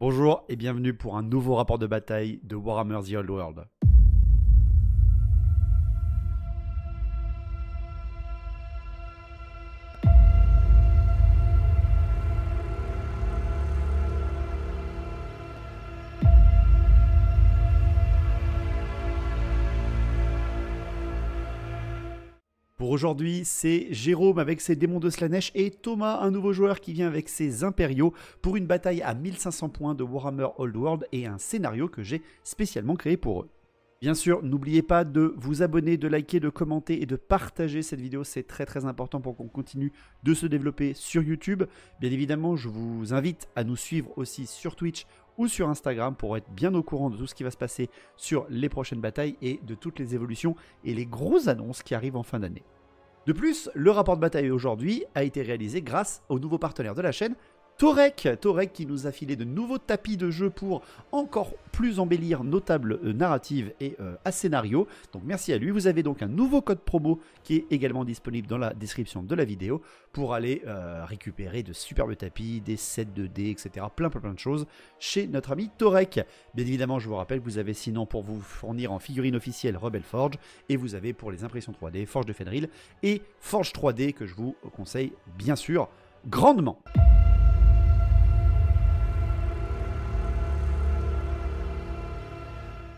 Bonjour et bienvenue pour un nouveau rapport de bataille de Warhammer The Old World. Pour aujourd'hui, c'est Jérôme avec ses démons de Slaanesh et Thomas, un nouveau joueur qui vient avec ses impériaux pour une bataille à 1500 points de Warhammer Old World et un scénario que j'ai spécialement créé pour eux. Bien sûr, n'oubliez pas de vous abonner, de liker, de commenter et de partager cette vidéo, c'est très important pour qu'on continue de se développer sur YouTube. Bien évidemment, je vous invite à nous suivre aussi sur Twitch ou sur Instagram pour être bien au courant de tout ce qui va se passer sur les prochaines batailles et de toutes les évolutions et les grosses annonces qui arrivent en fin d'année. De plus, le rapport de bataille aujourd'hui a été réalisé grâce au nouveau partenaire de la chaîne, Torek qui nous a filé de nouveaux tapis de jeu pour encore plus embellir nos tables narratives et à scénario. Donc merci à lui. Vous avez donc un nouveau code promo qui est également disponible dans la description de la vidéo pour aller récupérer de superbes tapis, des sets de dés, etc. Plein de choses chez notre ami Torek. Bien évidemment, je vous rappelle que vous avez sinon pour vous fournir en figurine officielle Rebel Forge et vous avez pour les impressions 3D Forge de Fenrir et Forge 3D que je vous conseille bien sûr grandement.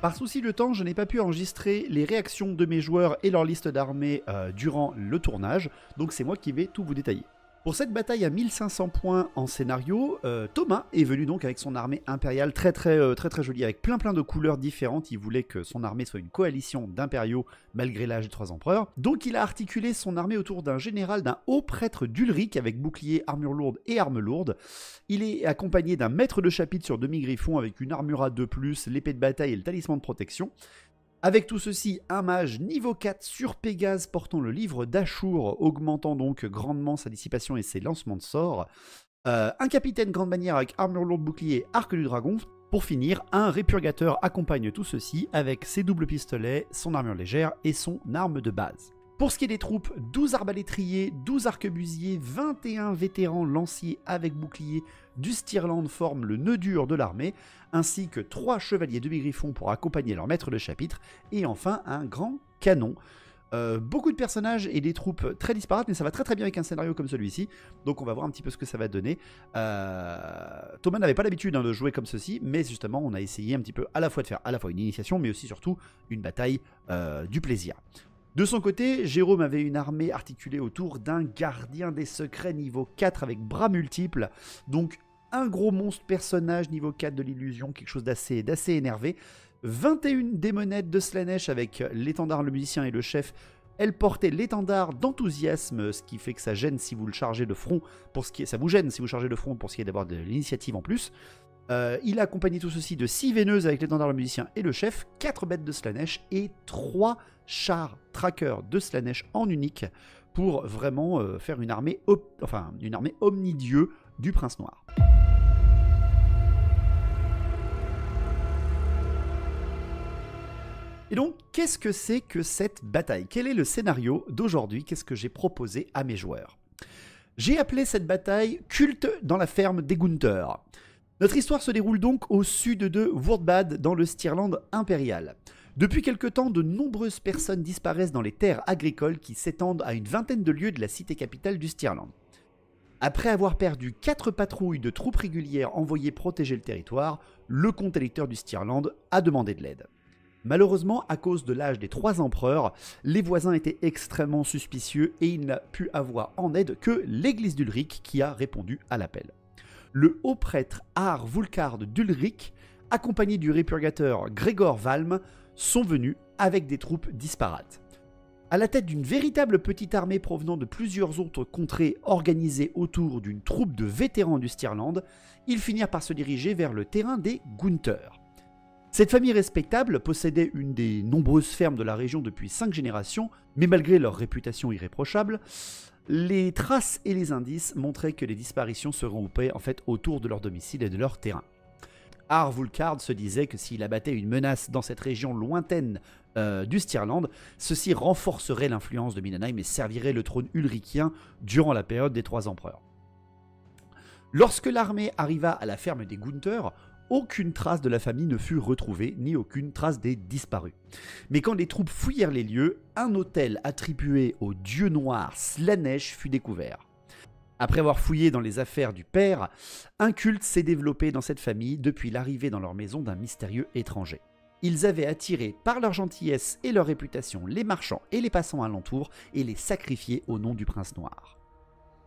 Par souci de temps, je n'ai pas pu enregistrer les réactions de mes joueurs et leur liste d'armées durant le tournage, donc c'est moi qui vais tout vous détailler. Pour cette bataille à 1500 points en scénario, Thomas est venu donc avec son armée impériale très jolie, avec plein de couleurs différentes. Il voulait que son armée soit une coalition d'impériaux malgré l'âge des 3 empereurs. Donc il a articulé son armée autour d'un général, d'un haut prêtre d'Ulric avec bouclier, armure lourde et arme lourde. Il est accompagné d'un maître de chapitre sur demi-griffon avec une armure à 2+, l'épée de bataille et le talisman de protection. Avec tout ceci, un mage niveau 4 sur Pégase portant le livre d'Ashur, augmentant donc grandement sa dissipation et ses lancements de sorts. Un capitaine grande bannière avec armure lourde, bouclier, arc du dragon. Pour finir, un répurgateur accompagne tout ceci avec ses doubles pistolets, son armure légère et son arme de base. Pour ce qui est des troupes, 12 arbalétriers, 12 arquebusiers, 21 vétérans lanciers avec bouclier du Stirland forment le nœud dur de l'armée, ainsi que 3 chevaliers demi-griffons pour accompagner leur maître de chapitre, et enfin un grand canon. Beaucoup de personnages et des troupes très disparates, mais ça va très bien avec un scénario comme celui-ci, donc on va voir un petit peu ce que ça va donner. Thomas n'avait pas l'habitude de jouer comme ceci, mais justement on a essayé un petit peu à la fois de faire à la fois une initiation, mais aussi surtout une bataille du plaisir. De son côté, Jérôme avait une armée articulée autour d'un gardien des secrets niveau 4 avec bras multiples, donc un gros monstre personnage niveau 4 de l'illusion, quelque chose d'assez énervé. 21 démonettes de Slaanesh avec l'étendard, le musicien et le chef. Elle portait l'étendard d'enthousiasme, ce qui fait que ça gêne si vous le chargez de front, ça vous gêne si vous chargez de front pour ce qui est d'avoir de l'initiative en plus. Il a accompagné tout ceci de 6 veineuses avec l'étendard, le musicien et le chef, 4 bêtes de Slaanesh et 3 chars trackers de Slaanesh en unique pour vraiment faire une armée omnidieu du Prince Noir. Et donc, qu'est-ce que c'est que cette bataille? Quel est le scénario d'aujourd'hui? Qu'est-ce que j'ai proposé à mes joueurs? J'ai appelé cette bataille « Culte dans la ferme des Gunther ». Notre histoire se déroule donc au sud de Wurdbad, dans le Stirland impérial. Depuis quelque temps, de nombreuses personnes disparaissent dans les terres agricoles qui s'étendent à une vingtaine de lieues de la cité capitale du Stirland. Après avoir perdu 4 patrouilles de troupes régulières envoyées protéger le territoire, le comte électeur du Stirland a demandé de l'aide. Malheureusement, à cause de l'âge des 3 empereurs, les voisins étaient extrêmement suspicieux et il n'a pu avoir en aide que l'église d'Ulric qui a répondu à l'appel. Le haut prêtre Ar Vulkard d'Ulric, accompagné du répurgateur Grégor Valm, sont venus avec des troupes disparates. À la tête d'une véritable petite armée provenant de plusieurs autres contrées organisées autour d'une troupe de vétérans du Stirland, ils finirent par se diriger vers le terrain des Gunther. Cette famille respectable possédait une des nombreuses fermes de la région depuis 5 générations, mais malgré leur réputation irréprochable, les traces et les indices montraient que les disparitions se regroupaient en fait autour de leur domicile et de leur terrain. Ar Vulkard se disait que s'il abattait une menace dans cette région lointaine du Stirland, ceci renforcerait l'influence de Middenheim et servirait le trône ulricien durant la période des 3 empereurs. Lorsque l'armée arriva à la ferme des Gunther, aucune trace de la famille ne fut retrouvée, ni aucune trace des disparus. Mais quand les troupes fouillèrent les lieux, un autel attribué au dieu noir Slaanesh fut découvert. Après avoir fouillé dans les affaires du père, un culte s'est développé dans cette famille depuis l'arrivée dans leur maison d'un mystérieux étranger. Ils avaient attiré par leur gentillesse et leur réputation les marchands et les passants alentours et les sacrifié au nom du prince noir.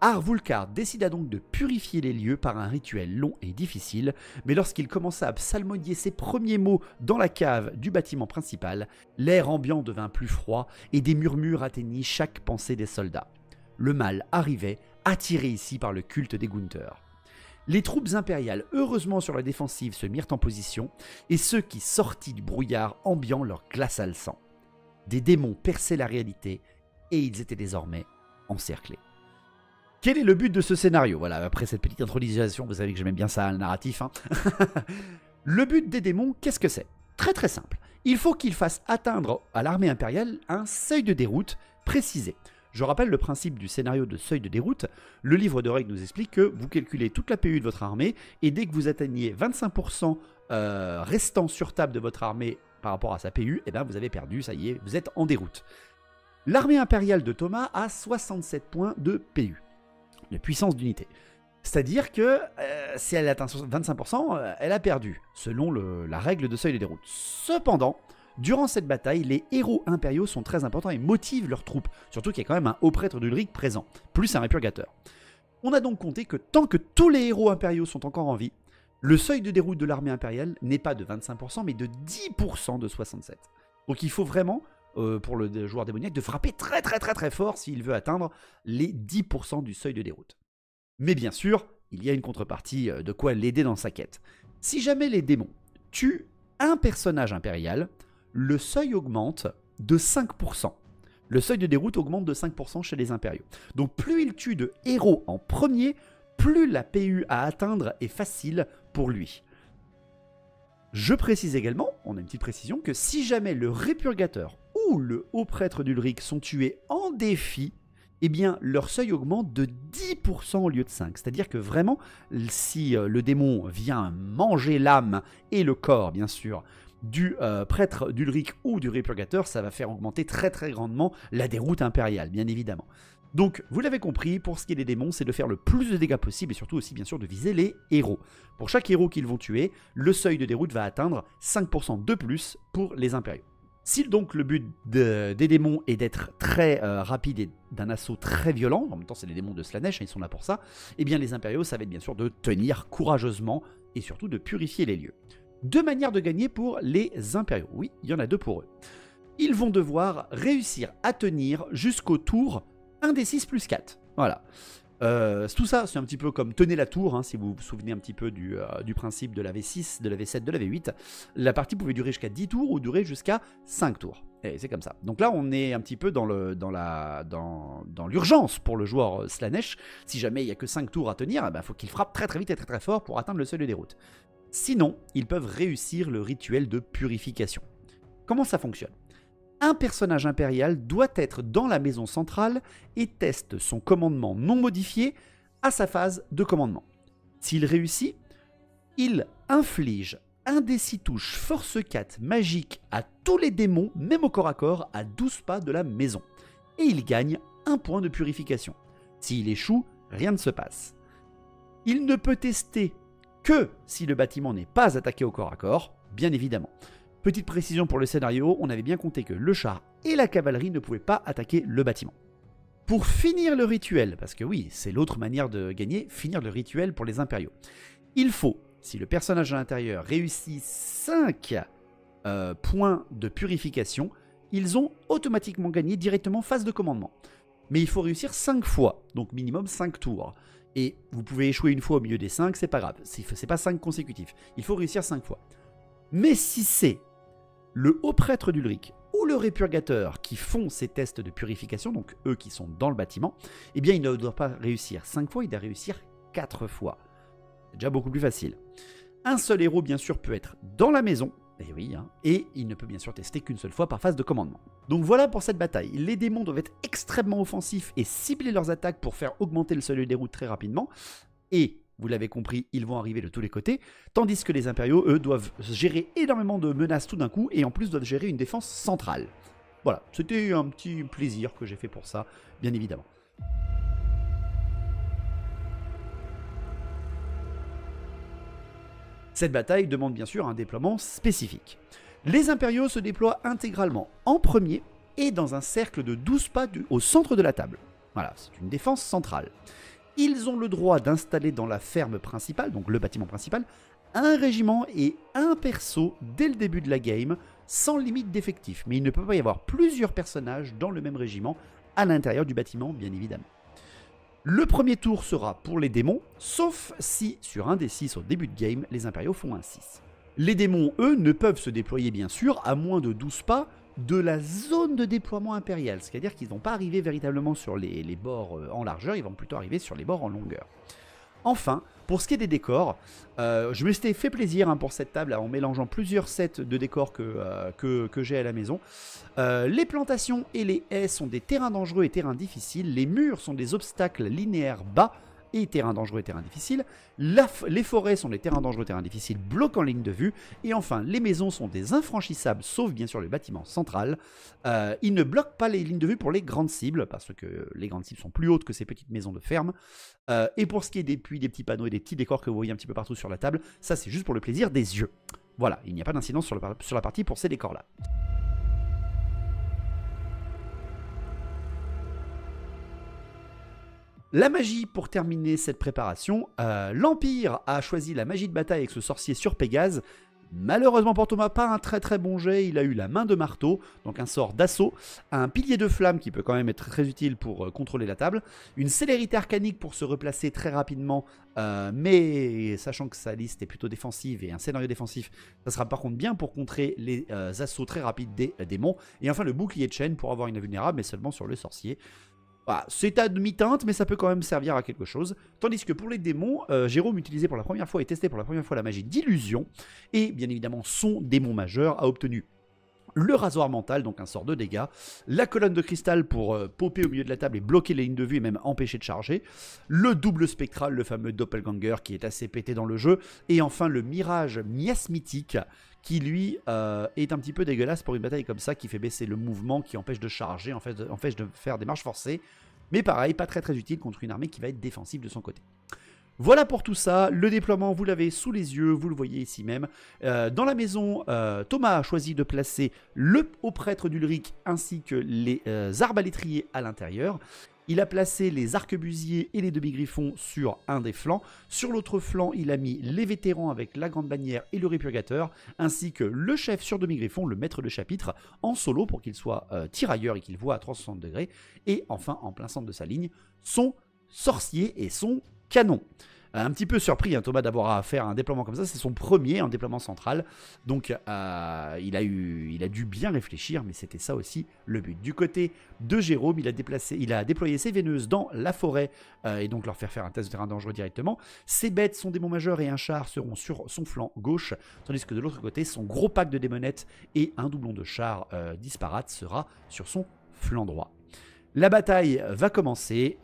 Arvulcar décida donc de purifier les lieux par un rituel long et difficile, mais lorsqu'il commença à psalmodier ses premiers mots dans la cave du bâtiment principal, l'air ambiant devint plus froid et des murmures atteignirent chaque pensée des soldats. Le mal arrivait, attiré ici par le culte des Gunther. Les troupes impériales, heureusement sur la défensive, se mirent en position, et ceux qui sortis du brouillard ambiant leur glaça le sang. Des démons perçaient la réalité, et ils étaient désormais encerclés. Quel est le but de ce scénario? Voilà, après cette petite intronisation, vous savez que j'aime bien ça, le narratif. Hein. Le but des démons, qu'est-ce que c'est? Très très simple. Il faut qu'ils fassent atteindre à l'armée impériale un seuil de déroute précisé. Je rappelle le principe du scénario de seuil de déroute. Le livre de règles nous explique que vous calculez toute la PU de votre armée, et dès que vous atteignez 25% restant sur table de votre armée par rapport à sa PU, eh ben vous avez perdu, ça y est, vous êtes en déroute. L'armée impériale de Thomas a 67 points de PU. De puissance d'unité. C'est-à-dire que si elle atteint 25%, elle a perdu, selon la règle de seuil de déroute. Cependant, durant cette bataille, les héros impériaux sont très importants et motivent leurs troupes, surtout qu'il y a quand même un haut prêtre d'Ulric présent, plus un répurgateur. On a donc compté que tant que tous les héros impériaux sont encore en vie, le seuil de déroute de l'armée impériale n'est pas de 25%, mais de 10% de 67. Donc il faut vraiment... pour le joueur démoniaque, de frapper très très très très fort s'il veut atteindre les 10% du seuil de déroute. Mais bien sûr, il y a une contrepartie de quoi l'aider dans sa quête. Si jamais les démons tuent un personnage impérial, le seuil augmente de 5%. Le seuil de déroute augmente de 5% chez les impériaux. Donc plus il tue de héros en premier, plus la PU à atteindre est facile pour lui. Je précise également, on a une petite précision, que si jamais le répurgateur ou le haut prêtre d'Ulric sont tués en défi, eh bien leur seuil augmente de 10% au lieu de 5%. C'est-à-dire que vraiment, si le démon vient manger l'âme et le corps, bien sûr, du prêtre d'Ulric ou du répurgateur, ça va faire augmenter très très grandement la déroute impériale, bien évidemment. Donc, vous l'avez compris, pour ce qui est des démons, c'est de faire le plus de dégâts possible et surtout aussi, bien sûr, de viser les héros. Pour chaque héros qu'ils vont tuer, le seuil de déroute va atteindre 5% de plus pour les impériaux. Si donc le but des démons est d'être très rapide et d'un assaut très violent, en même temps c'est les démons de Slaanesh, ils sont là pour ça, eh bien les impériaux, ça va être bien sûr de tenir courageusement et surtout de purifier les lieux. Deux manières de gagner pour les impériaux, oui, il y en a deux pour eux. Ils vont devoir réussir à tenir jusqu'au tour 1 des 6 plus 4. Voilà. Tout ça, c'est un petit peu comme tenez la tour, hein, si vous vous souvenez un petit peu du principe de la V6, de la V7, de la V8. La partie pouvait durer jusqu'à 10 tours ou durer jusqu'à 5 tours. Et c'est comme ça. Donc là, on est un petit peu dans l'urgence pour le joueur Slaanesh. Si jamais il n'y a que 5 tours à tenir, il faut qu'il frappe très très vite et très très fort pour atteindre le seuil de déroute. Sinon, ils peuvent réussir le rituel de purification. Comment ça fonctionne ? Un personnage impérial doit être dans la maison centrale et teste son commandement non modifié à sa phase de commandement. S'il réussit, il inflige un des 6 touches force 4 magique à tous les démons, même au corps à corps, à 12 pas de la maison. Et il gagne 1 point de purification. S'il échoue, rien ne se passe. Il ne peut tester que si le bâtiment n'est pas attaqué au corps à corps, bien évidemment. Petite précision pour le scénario, on avait bien compté que le char et la cavalerie ne pouvaient pas attaquer le bâtiment. Pour finir le rituel, parce que oui, c'est l'autre manière de gagner, finir le rituel pour les impériaux. Il faut, si le personnage à l'intérieur réussit 5 points de purification, ils ont automatiquement gagné directement phase de commandement. Mais il faut réussir 5 fois, donc minimum 5 tours. Et vous pouvez échouer une fois au milieu des 5, c'est pas grave, c'est pas 5 consécutifs. Il faut réussir 5 fois. Mais si c'est le haut prêtre d'Ulric ou le répurgateur qui font ces tests de purification, donc eux qui sont dans le bâtiment, eh bien ils ne doivent pas réussir 5 fois, ils doivent réussir 4 fois. C'est déjà beaucoup plus facile. Un seul héros, bien sûr, peut être dans la maison, et oui, hein, et il ne peut bien sûr tester qu'une seule fois par phase de commandement. Donc voilà pour cette bataille. Les démons doivent être extrêmement offensifs et cibler leurs attaques pour faire augmenter le seuil de déroute très rapidement. Et vous l'avez compris, ils vont arriver de tous les côtés, tandis que les impériaux, eux, doivent gérer énormément de menaces tout d'un coup, et en plus doivent gérer une défense centrale. Voilà, c'était un petit plaisir que j'ai fait pour ça, bien évidemment. Cette bataille demande bien sûr un déploiement spécifique. Les impériaux se déploient intégralement en premier et dans un cercle de 12 pas au centre de la table. Voilà, c'est une défense centrale. Ils ont le droit d'installer dans la ferme principale, donc le bâtiment principal, un régiment et un perso dès le début de la game, sans limite d'effectifs. Mais il ne peut pas y avoir plusieurs personnages dans le même régiment à l'intérieur du bâtiment, bien évidemment. Le premier tour sera pour les démons, sauf si, sur un des 6 au début de game, les impériaux font un 6. Les démons, eux, ne peuvent se déployer, bien sûr, à moins de 12 pas de la zone de déploiement impérial. C'est-à-dire qu'ils ne vont pas arriver véritablement sur les bords en largeur, ils vont plutôt arriver sur les bords en longueur. Enfin, pour ce qui est des décors, je me suis fait plaisir pour cette table en mélangeant plusieurs sets de décors que j'ai à la maison. Les plantations et les haies sont des terrains dangereux et terrains difficiles. Les murs sont des obstacles linéaires bas et terrains dangereux et terrains difficiles. Les forêts sont des terrains dangereux et terrains difficiles bloquant ligne de vue. Et enfin, les maisons sont des infranchissables, sauf bien sûr le bâtiment central. Ils ne bloquent pas les lignes de vue pour les grandes cibles, parce que les grandes cibles sont plus hautes que ces petites maisons de ferme. Et pour ce qui est des petits panneaux et des petits décors que vous voyez un petit peu partout sur la table, ça c'est juste pour le plaisir des yeux. Voilà, il n'y a pas d'incidence sur la partie pour ces décors-là. La magie pour terminer cette préparation, l'Empire a choisi la magie de bataille avec ce sorcier sur Pégase. Malheureusement pour Thomas, pas un très très bon jet, il a eu la main de marteau, donc un sort d'assaut, un pilier de flamme qui peut quand même être très utile pour contrôler la table, une célérité arcanique pour se replacer très rapidement, mais sachant que sa liste est plutôt défensive et un scénario défensif, ça sera par contre bien pour contrer les assauts très rapides des démons, et enfin le bouclier de chaîne pour avoir une invulnérable, mais seulement sur le sorcier. Voilà, c'est à demi-teinte, mais ça peut quand même servir à quelque chose. Tandis que pour les démons, Jérôme utilisait pour la première fois et testait pour la première fois la magie d'illusion. Et bien évidemment, son démon majeur a obtenu le rasoir mental, donc un sort de dégâts, la colonne de cristal pour popper au milieu de la table et bloquer les lignes de vue et même empêcher de charger, le double spectral, le fameux doppelganger qui est assez pété dans le jeu, et enfin le mirage miasmitique qui lui est un petit peu dégueulasse pour une bataille comme ça, qui fait baisser le mouvement, qui empêche de charger, empêche de faire des marches forcées, mais pareil, pas très très utile contre une armée qui va être défensive de son côté. Voilà pour tout ça, le déploiement vous l'avez sous les yeux, vous le voyez ici même. Dans la maison, Thomas a choisi de placer le haut prêtre d'Ulric ainsi que les arbalétriers à l'intérieur. Il a placé les arquebusiers et les demi-griffons sur un des flancs. Sur l'autre flanc, il a mis les vétérans avec la grande bannière et le répurgateur, ainsi que le chef sur demi-griffon, le maître de chapitre, en solo pour qu'il soit tirailleur et qu'il voit à 360 degrés. Et enfin, en plein centre de sa ligne, son sorcier et son canon. Un petit peu surpris, Thomas, d'avoir à faire un déploiement comme ça. C'est son premier, un déploiement central. Donc, il a dû bien réfléchir, mais c'était ça aussi le but. Du côté de Jérôme, il a déployé ses veineuses dans la forêt et donc leur faire un test de terrain dangereux directement. Ses bêtes, son démon majeur et un char seront sur son flanc gauche, tandis que de l'autre côté, son gros pack de démonettes et un doublon de char disparate sera sur son flanc droit. La bataille va commencer,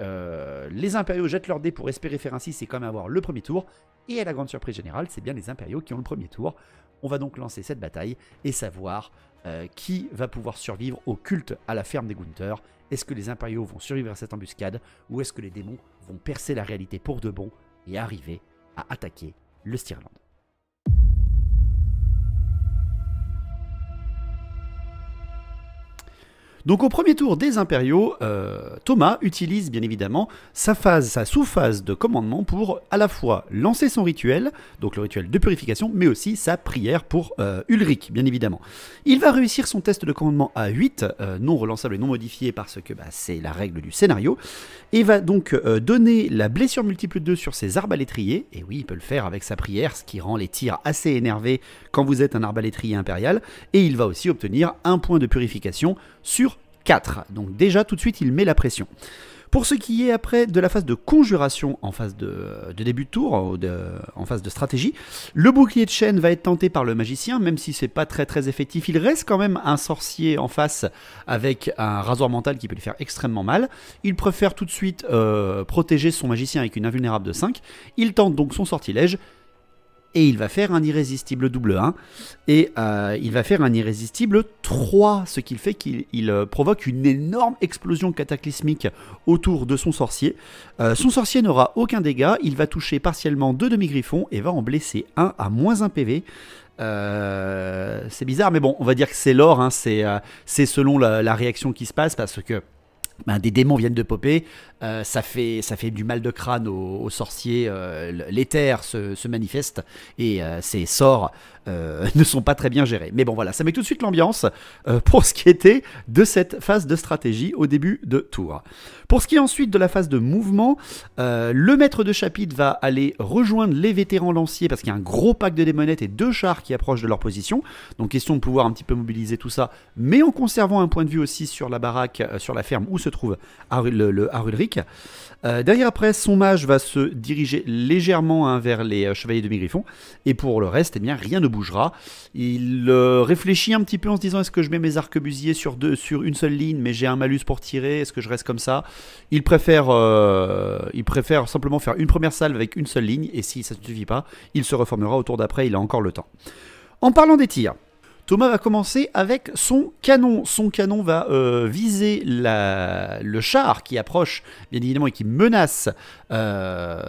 les impériaux jettent leurs dés pour espérer faire ainsi, c'est quand même avoir le premier tour, et à la grande surprise générale, c'est bien les impériaux qui ont le premier tour. On va donc lancer cette bataille et savoir qui va pouvoir survivre au culte à la ferme des Gunther. Est-ce que les impériaux vont survivre à cette embuscade, ou est-ce que les démons vont percer la réalité pour de bon et arriver à attaquer le Stirland? Donc au premier tour des impériaux, Thomas utilise bien évidemment sa sous-phase de commandement pour à la fois lancer son rituel, donc le rituel de purification, mais aussi sa prière pour Ulric, bien évidemment. Il va réussir son test de commandement à 8, non relançable et non modifié parce que c'est la règle du scénario, et va donc donner la blessure multiple 2 sur ses arbalétriers, et oui, il peut le faire avec sa prière, ce qui rend les tirs assez énervés quand vous êtes un arbalétrier impérial, et il va aussi obtenir un point de purification sur 4. Donc déjà tout de suite il met la pression. Pour ce qui est après de la phase de conjuration en phase de début de tour, en phase de stratégie, le bouclier de chaîne va être tenté par le magicien, même si c'est pas très très effectif. Il reste quand même un sorcier en face avec un rasoir mental qui peut lui faire extrêmement mal. Il préfère tout de suite protéger son magicien avec une invulnérable de 5. Il tente donc son sortilège. Et il va faire un irrésistible double 1. Et il va faire un irrésistible 3. Ce qu'il fait qu'il provoque une énorme explosion cataclysmique autour de son sorcier. Son sorcier n'aura aucun dégât. Il va toucher partiellement 2 demi-griffons et va en blesser un à moins 1 PV. C'est bizarre, mais bon, on va dire que c'est l'or. Hein, c'est selon la réaction qui se passe parce que des démons viennent de popper, ça fait du mal de crâne aux sorciers, l'éther se manifeste et ces sorts ne sont pas très bien gérés. Mais bon voilà, ça met tout de suite l'ambiance pour ce qui était de cette phase de stratégie au début de tour. Pour ce qui est ensuite de la phase de mouvement, le maître de chapitre va aller rejoindre les vétérans lanciers parce qu'il y a un gros pack de démonettes et 2 chars qui approchent de leur position. Donc question de pouvoir un petit peu mobiliser tout ça, mais en conservant un point de vue aussi sur la baraque, sur la ferme où se trouve le Arulric. Derrière après, son mage va se diriger légèrement vers les chevaliers de Demi-Griffon. Et pour le reste, eh bien, rien ne bougera. Il réfléchit un petit peu en se disant, est-ce que je mets mes arquebusiers sur une seule ligne, mais j'ai un malus pour tirer, est-ce que je reste comme ça? Il préfère simplement faire une première salve avec une seule ligne. Et si ça ne suffit pas, il se reformera au tour d'après, il a encore le temps. En parlant des tirs, Thomas va commencer avec son canon. Son canon va viser le char qui approche, bien évidemment, et qui menace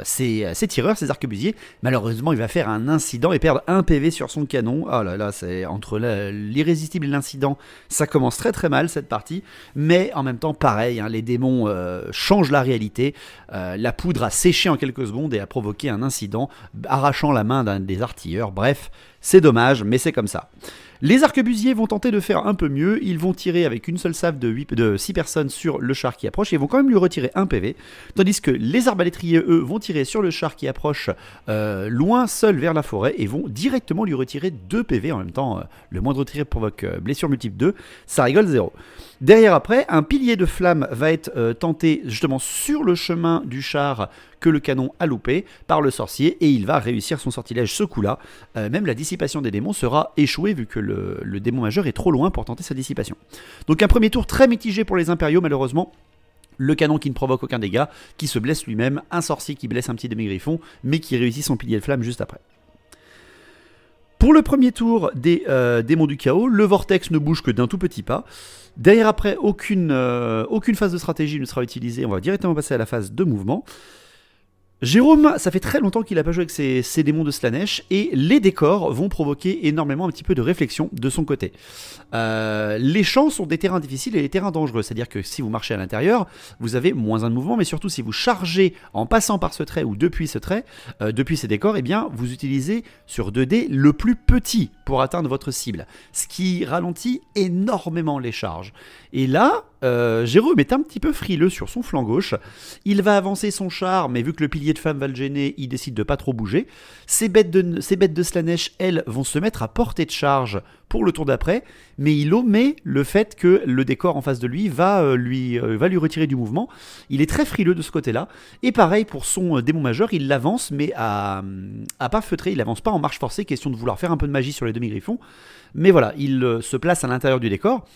ses tireurs, ses arquebusiers. Malheureusement, il va faire un incident et perdre 1 PV sur son canon. Oh là là, c'est entre l'irrésistible et l'incident, ça commence très très mal cette partie. Mais en même temps, pareil, hein, les démons changent la réalité. La poudre a séché en quelques secondes et a provoqué un incident, arrachant la main d'un des artilleurs. Bref, c'est dommage, mais c'est comme ça. Les arquebusiers vont tenter de faire un peu mieux, ils vont tirer avec une seule salve de 6 personnes sur le char qui approche et vont quand même lui retirer 1 PV, tandis que les arbalétriers, eux, vont tirer sur le char qui approche loin, seul vers la forêt, et vont directement lui retirer 2 PV. En même temps, le moindre tir provoque blessure multiple 2, ça rigole 0. Derrière après, un pilier de flamme va être tenté justement sur le chemin du char que le canon a loupé par le sorcier et il va réussir son sortilège ce coup-là. Même la dissipation des démons sera échouée vu que le démon majeur est trop loin pour tenter sa dissipation. Donc un premier tour très mitigé pour les impériaux malheureusement. Le canon qui ne provoque aucun dégât, qui se blesse lui-même, un sorcier qui blesse un petit demi-griffon mais qui réussit son pilier de flamme juste après. Pour le premier tour des démons du chaos, le vortex ne bouge que d'un tout petit pas. Derrière après, aucune phase de stratégie ne sera utilisée, on va directement passer à la phase de mouvement. Jérôme, ça fait très longtemps qu'il n'a pas joué avec ses démons de Slaanesh et les décors vont provoquer énormément un petit peu de réflexion de son côté. Les champs sont des terrains difficiles et des terrains dangereux, c'est-à-dire que si vous marchez à l'intérieur, vous avez moins 1 de mouvement, mais surtout si vous chargez en passant par ce trait ou depuis ce trait, depuis ces décors, eh bien vous utilisez sur 2D le plus petit pour atteindre votre cible, ce qui ralentit énormément les charges. Et là, Jérôme est un petit peu frileux sur son flanc gauche. Il va avancer son char, mais vu que le pilier de flamme va le gêner, il décide de pas trop bouger. Ces bêtes de Slaanesh, elles, vont se mettre à portée de charge pour le tour d'après, mais il omet le fait que le décor en face de lui va lui retirer du mouvement. Il est très frileux de ce côté-là. Et pareil pour son démon majeur, il l'avance, mais à pas feutrer, il avance pas en marche forcée, question de vouloir faire un peu de magie sur les demi-griffons. Mais voilà, il se place à l'intérieur du décor.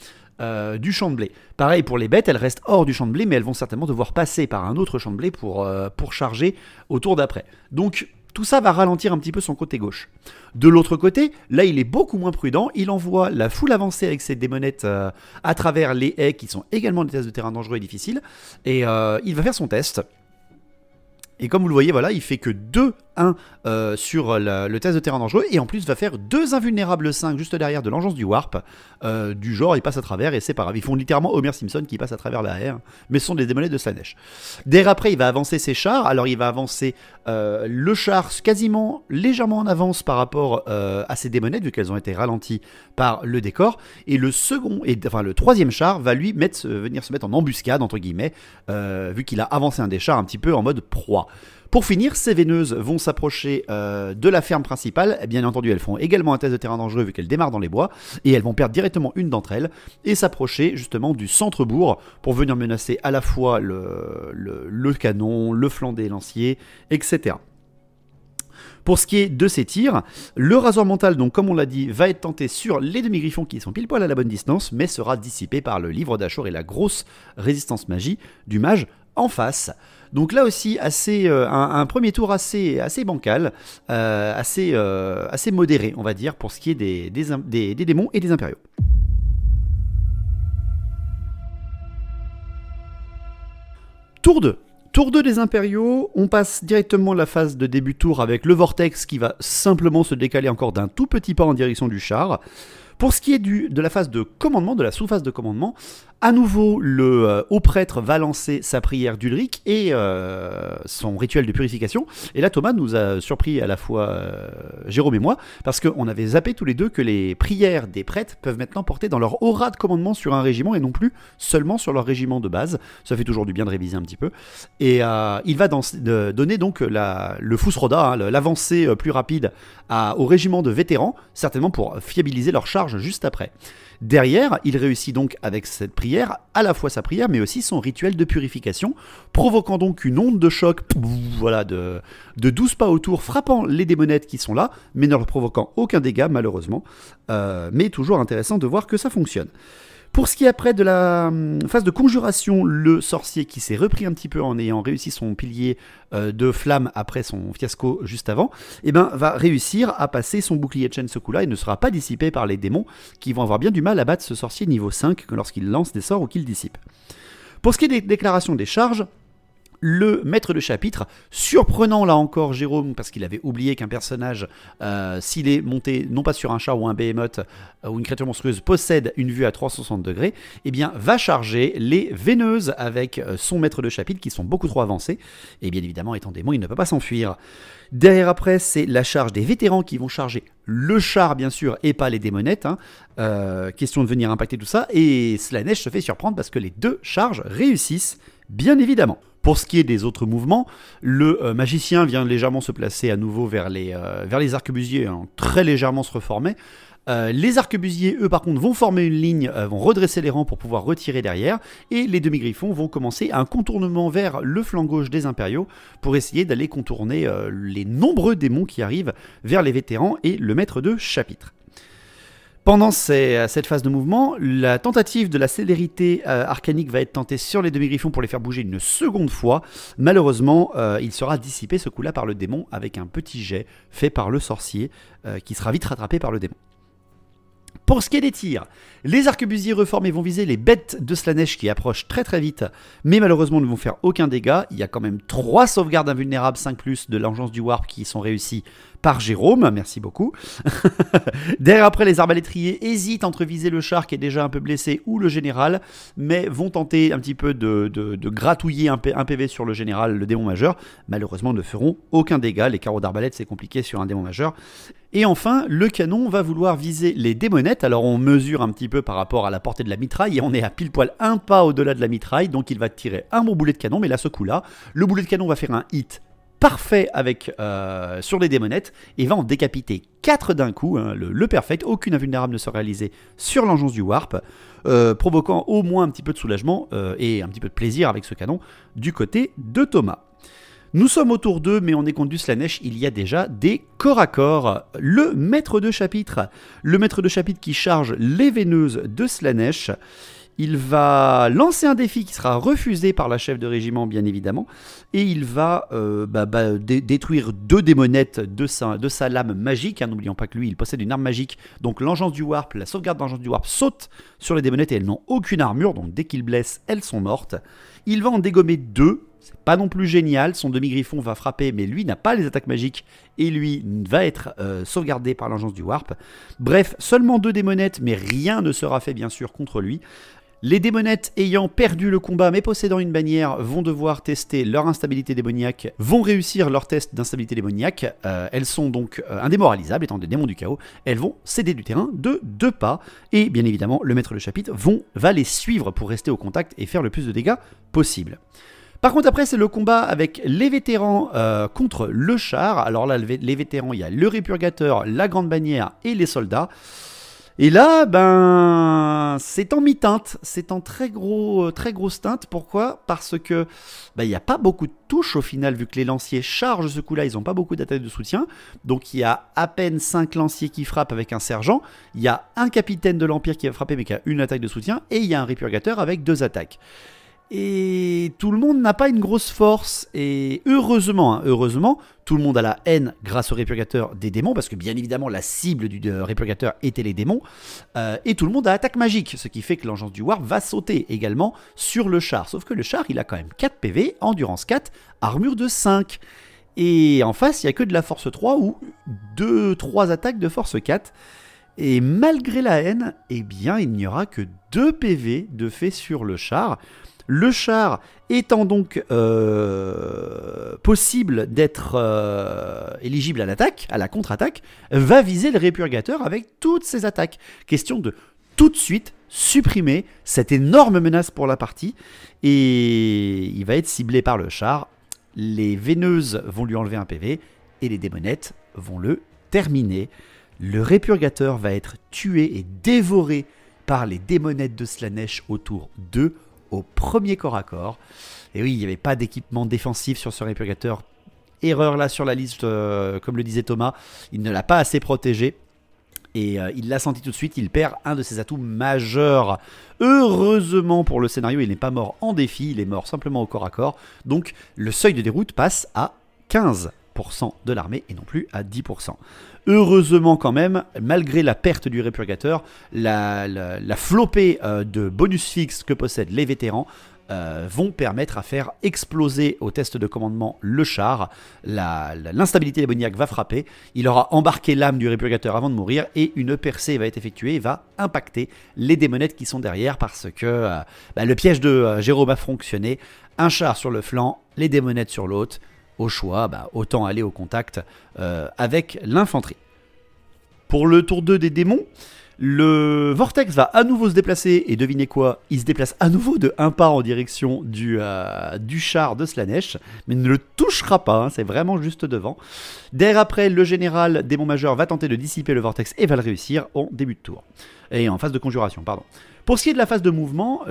Du champ de blé. Pareil pour les bêtes, elles restent hors du champ de blé, mais elles vont certainement devoir passer par un autre champ de blé pour charger au tour d'après. Donc tout ça va ralentir un petit peu son côté gauche. De l'autre côté, là il est beaucoup moins prudent, il envoie la foule avancer avec ses démonettes à travers les haies qui sont également des tests de terrain dangereux et difficiles, et il va faire son test. Et comme vous le voyez, voilà, il fait que 2-1 sur le test de terrain dangereux. Et en plus, va faire 2 invulnérables 5 juste derrière de l'engeance du Warp. Du genre, il passe à travers et c'est pas grave. Ils font littéralement Homer Simpson qui passe à travers la air. Mais ce sont des démonettes de Slaanesh. Derrière après, il va avancer ses chars. Alors, il va avancer le char quasiment légèrement en avance par rapport à ses démonettes, vu qu'elles ont été ralenties par le décor. Et le troisième char va lui venir se mettre en embuscade, entre guillemets, vu qu'il a avancé un des chars un petit peu en mode proie. Pour finir, ces veineuses vont s'approcher de la ferme principale. Bien entendu, elles font également un test de terrain dangereux vu qu'elles démarrent dans les bois. Et elles vont perdre directement une d'entre elles et s'approcher justement du centre-bourg pour venir menacer à la fois le canon, le flanc des lanciers, etc. Pour ce qui est de ces tirs, le rasoir mental, donc comme on l'a dit, va être tenté sur les demi-griffons qui sont pile poil à la bonne distance, mais sera dissipé par le livre d'Ashur et la grosse résistance magie du mage en face. Donc là aussi, un premier tour assez bancal, assez modéré, on va dire, pour ce qui est des démons et des impériaux. Tour 2. Tour 2 des impériaux, on passe directement la phase de début de tour avec le vortex qui va simplement se décaler encore d'un tout petit pas en direction du char. Pour ce qui est de la phase de commandement, de la sous-phase de commandement, à nouveau, le haut prêtre va lancer sa prière d'Ulric et son rituel de purification. Et là, Thomas nous a surpris à la fois Jérôme et moi, parce qu'on avait zappé tous les deux que les prières des prêtres peuvent maintenant porter dans leur aura de commandement sur un régiment et non plus seulement sur leur régiment de base. Ça fait toujours du bien de réviser un petit peu. Et il va donner donc le Fusroda, hein, l'avancée plus rapide au régiment de vétérans, certainement pour fiabiliser leur charge juste après. Derrière, il réussit donc avec cette prière, à la fois sa prière, mais aussi son rituel de purification, provoquant donc une onde de choc voilà, de 12 pas autour, frappant les démonettes qui sont là, mais ne leur provoquant aucun dégât malheureusement. Mais toujours intéressant de voir que ça fonctionne. Pour ce qui est après de la phase de conjuration, le sorcier qui s'est repris un petit peu en ayant réussi son pilier de flamme après son fiasco juste avant, eh ben, va réussir à passer son bouclier de chaîne ce coup-là et ne sera pas dissipé par les démons qui vont avoir bien du mal à battre ce sorcier niveau 5 lorsqu'il lance des sorts ou qu'il dissipe. Pour ce qui est des déclarations des charges, le maître de chapitre, surprenant là encore Jérôme, parce qu'il avait oublié qu'un personnage, s'il est monté non pas sur un char ou un behemoth ou une créature monstrueuse, possède une vue à 360 degrés, eh bien va charger les veineuses avec son maître de chapitre qui sont beaucoup trop avancés, et bien évidemment étant démon il ne peut pas s'enfuir. Derrière après c'est la charge des vétérans qui vont charger le char bien sûr et pas les démonettes, hein. Question de venir impacter tout ça, et Slaanesh se fait surprendre parce que les deux charges réussissent bien évidemment. Pour ce qui est des autres mouvements, le magicien vient légèrement se placer à nouveau vers les arquebusiers, hein, très légèrement se reformer. Les arquebusiers, eux, par contre, vont former une ligne, vont redresser les rangs pour pouvoir retirer derrière, et les demi-griffons vont commencer un contournement vers le flanc gauche des impériaux pour essayer d'aller contourner les nombreux démons qui arrivent vers les vétérans et le maître de chapitre. Pendant cette phase de mouvement, la tentative de la célérité arcanique va être tentée sur les demi-griffons pour les faire bouger une seconde fois. Malheureusement, il sera dissipé ce coup-là par le démon avec un petit jet fait par le sorcier qui sera vite rattrapé par le démon. Pour ce qui est des tirs, les arquebusiers reformés vont viser les bêtes de Slaanesh qui approchent très très vite, mais malheureusement ne vont faire aucun dégât. Il y a quand même 3 sauvegardes invulnérables 5+, de l'engeance du Warp qui sont réussies par Jérôme, merci beaucoup. Derrière après, les arbalétriers hésitent entre viser le char qui est déjà un peu blessé ou le général, mais vont tenter un petit peu de gratouiller un PV sur le général, le démon majeur. Malheureusement ne feront aucun dégât, les carreaux d'arbalète c'est compliqué sur un démon majeur. Et enfin, le canon va vouloir viser les démonettes. Alors on mesure un petit peu par rapport à la portée de la mitraille et on est à pile poil un pas au-delà de la mitraille, donc il va tirer un bon boulet de canon, mais là ce coup-là, le boulet de canon va faire un hit parfait sur les démonettes et va en décapiter 4 d'un coup, hein, le perfect, aucune invulnérable ne sera réalisée sur l'engeance du Warp, provoquant au moins un petit peu de soulagement et un petit peu de plaisir avec ce canon du côté de Thomas. Nous sommes au tour 2, mais on est contre du Slaanesh, il y a déjà des corps à corps. Le maître de chapitre qui charge les veineuses de Slaanesh, il va lancer un défi qui sera refusé par la chef de régiment bien évidemment, et il va détruire 2 démonettes de sa lame magique, hein, n'oublions pas que lui il possède une arme magique, donc l'engeance du Warp, la sauvegarde d'engeance du Warp saute sur les démonettes et elles n'ont aucune armure, donc dès qu'il blesse, elles sont mortes. Il va en dégommer 2. C'est pas non plus génial, son demi-griffon va frapper, mais lui n'a pas les attaques magiques, et lui va être sauvegardé par l'engeance du Warp. Bref, seulement 2 démonettes, mais rien ne sera fait bien sûr contre lui. Les démonettes ayant perdu le combat mais possédant une bannière vont devoir tester leur instabilité démoniaque, vont réussir leur test d'instabilité démoniaque. Elles sont donc indémoralisables étant des démons du chaos. Elles vont céder du terrain de 2 pas et bien évidemment le maître de chapitre va les suivre pour rester au contact et faire le plus de dégâts possible. Par contre, après, c'est le combat avec les vétérans contre le char. Alors là, les vétérans, il y a le répurgateur, la grande bannière et les soldats. Et là, ben, c'est en mi-teinte, c'est en très grosse teinte. Pourquoi? Parce que ben, il n'y a pas beaucoup de touches au final, vu que les lanciers chargent ce coup-là, ils n'ont pas beaucoup d'attaques de soutien. Donc il y a à peine 5 lanciers qui frappent avec un sergent. Il y a un capitaine de l'Empire qui va frapper mais qui a une attaque de soutien. Et il y a un répurgateur avec 2 attaques. Et tout le monde n'a pas une grosse force. Et heureusement, hein, heureusement, tout le monde a la haine grâce au répurgateur des démons, parce que bien évidemment la cible du répurgateur était les démons. Et tout le monde a attaque magique, ce qui fait que l'engeance du Warp va sauter également sur le char. Sauf que le char, il a quand même 4 PV, endurance 4, armure de 5. Et en face, il n'y a que de la force 3 ou 2-3 attaques de force 4. Et malgré la haine, eh bien, il n'y aura que 2 PV de fait sur le char. Le char étant donc possible d'être éligible à l'attaque, à la contre-attaque, va viser le répurgateur avec toutes ses attaques. Question de tout de suite supprimer cette énorme menace pour la partie. Et il va être ciblé par le char. Les veineuses vont lui enlever un PV et les démonettes vont le terminer. Le répurgateur va être tué et dévoré par les démonettes de Slaanesh au tour 2. Au premier corps à corps. Et oui, il n'y avait pas d'équipement défensif sur ce répurgateur. Erreur là sur la liste, comme le disait Thomas. Il ne l'a pas assez protégé. Et il l'a senti tout de suite, il perd un de ses atouts majeurs. Heureusement pour le scénario, il n'est pas mort en défi, il est mort simplement au corps à corps. Donc le seuil de déroute passe à 15% de l'armée et non plus à 10%. Heureusement quand même, malgré la perte du répurgateur, la flopée de bonus fixes que possèdent les vétérans vont permettre à faire exploser au test de commandement le char. L'instabilité démoniaque va frapper, il aura embarqué l'âme du répurgateur avant de mourir et une percée va être effectuée et va impacter les démonettes qui sont derrière parce que le piège de Jérôme a fonctionné. Un char sur le flanc, les démonettes sur l'autre. Au choix, autant aller au contact avec l'infanterie. Pour le tour 2 des démons, le Vortex va à nouveau se déplacer, et devinez quoi, il se déplace à nouveau de un pas en direction du char de Slaanesh, mais ne le touchera pas, hein, c'est vraiment juste devant. Derrière après, le général démon majeur va tenter de dissiper le Vortex et va le réussir en début de tour. Et en phase de conjuration, pardon. Pour ce qui est de la phase de mouvement,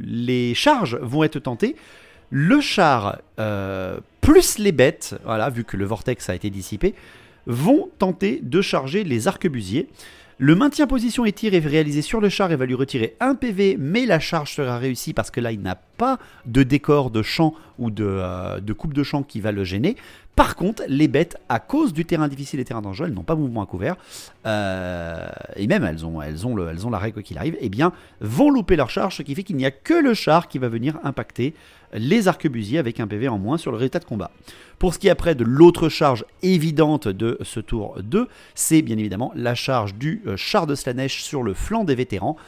les charges vont être tentées. Le char, plus les bêtes, voilà, vu que le vortex a été dissipé, vont tenter de charger les arquebusiers. Le maintien position et tir est réalisé sur le char et va lui retirer un PV, mais la charge sera réussie parce que là, il n'a pas de décor de champ ou de coupe de champ qui va le gêner. Par contre, les bêtes, à cause du terrain difficile et terrain dangereux, elles n'ont pas mouvement à couvert, et même elles ont la règle quoi qu'il arrive, eh bien, vont louper leur charge, ce qui fait qu'il n'y a que le char qui va venir impacter les arquebusiers avec un PV en moins sur le résultat de combat. Pour ce qui est après de l'autre charge évidente de ce tour 2, c'est bien évidemment la charge du char de Slaanesh sur le flanc des vétérans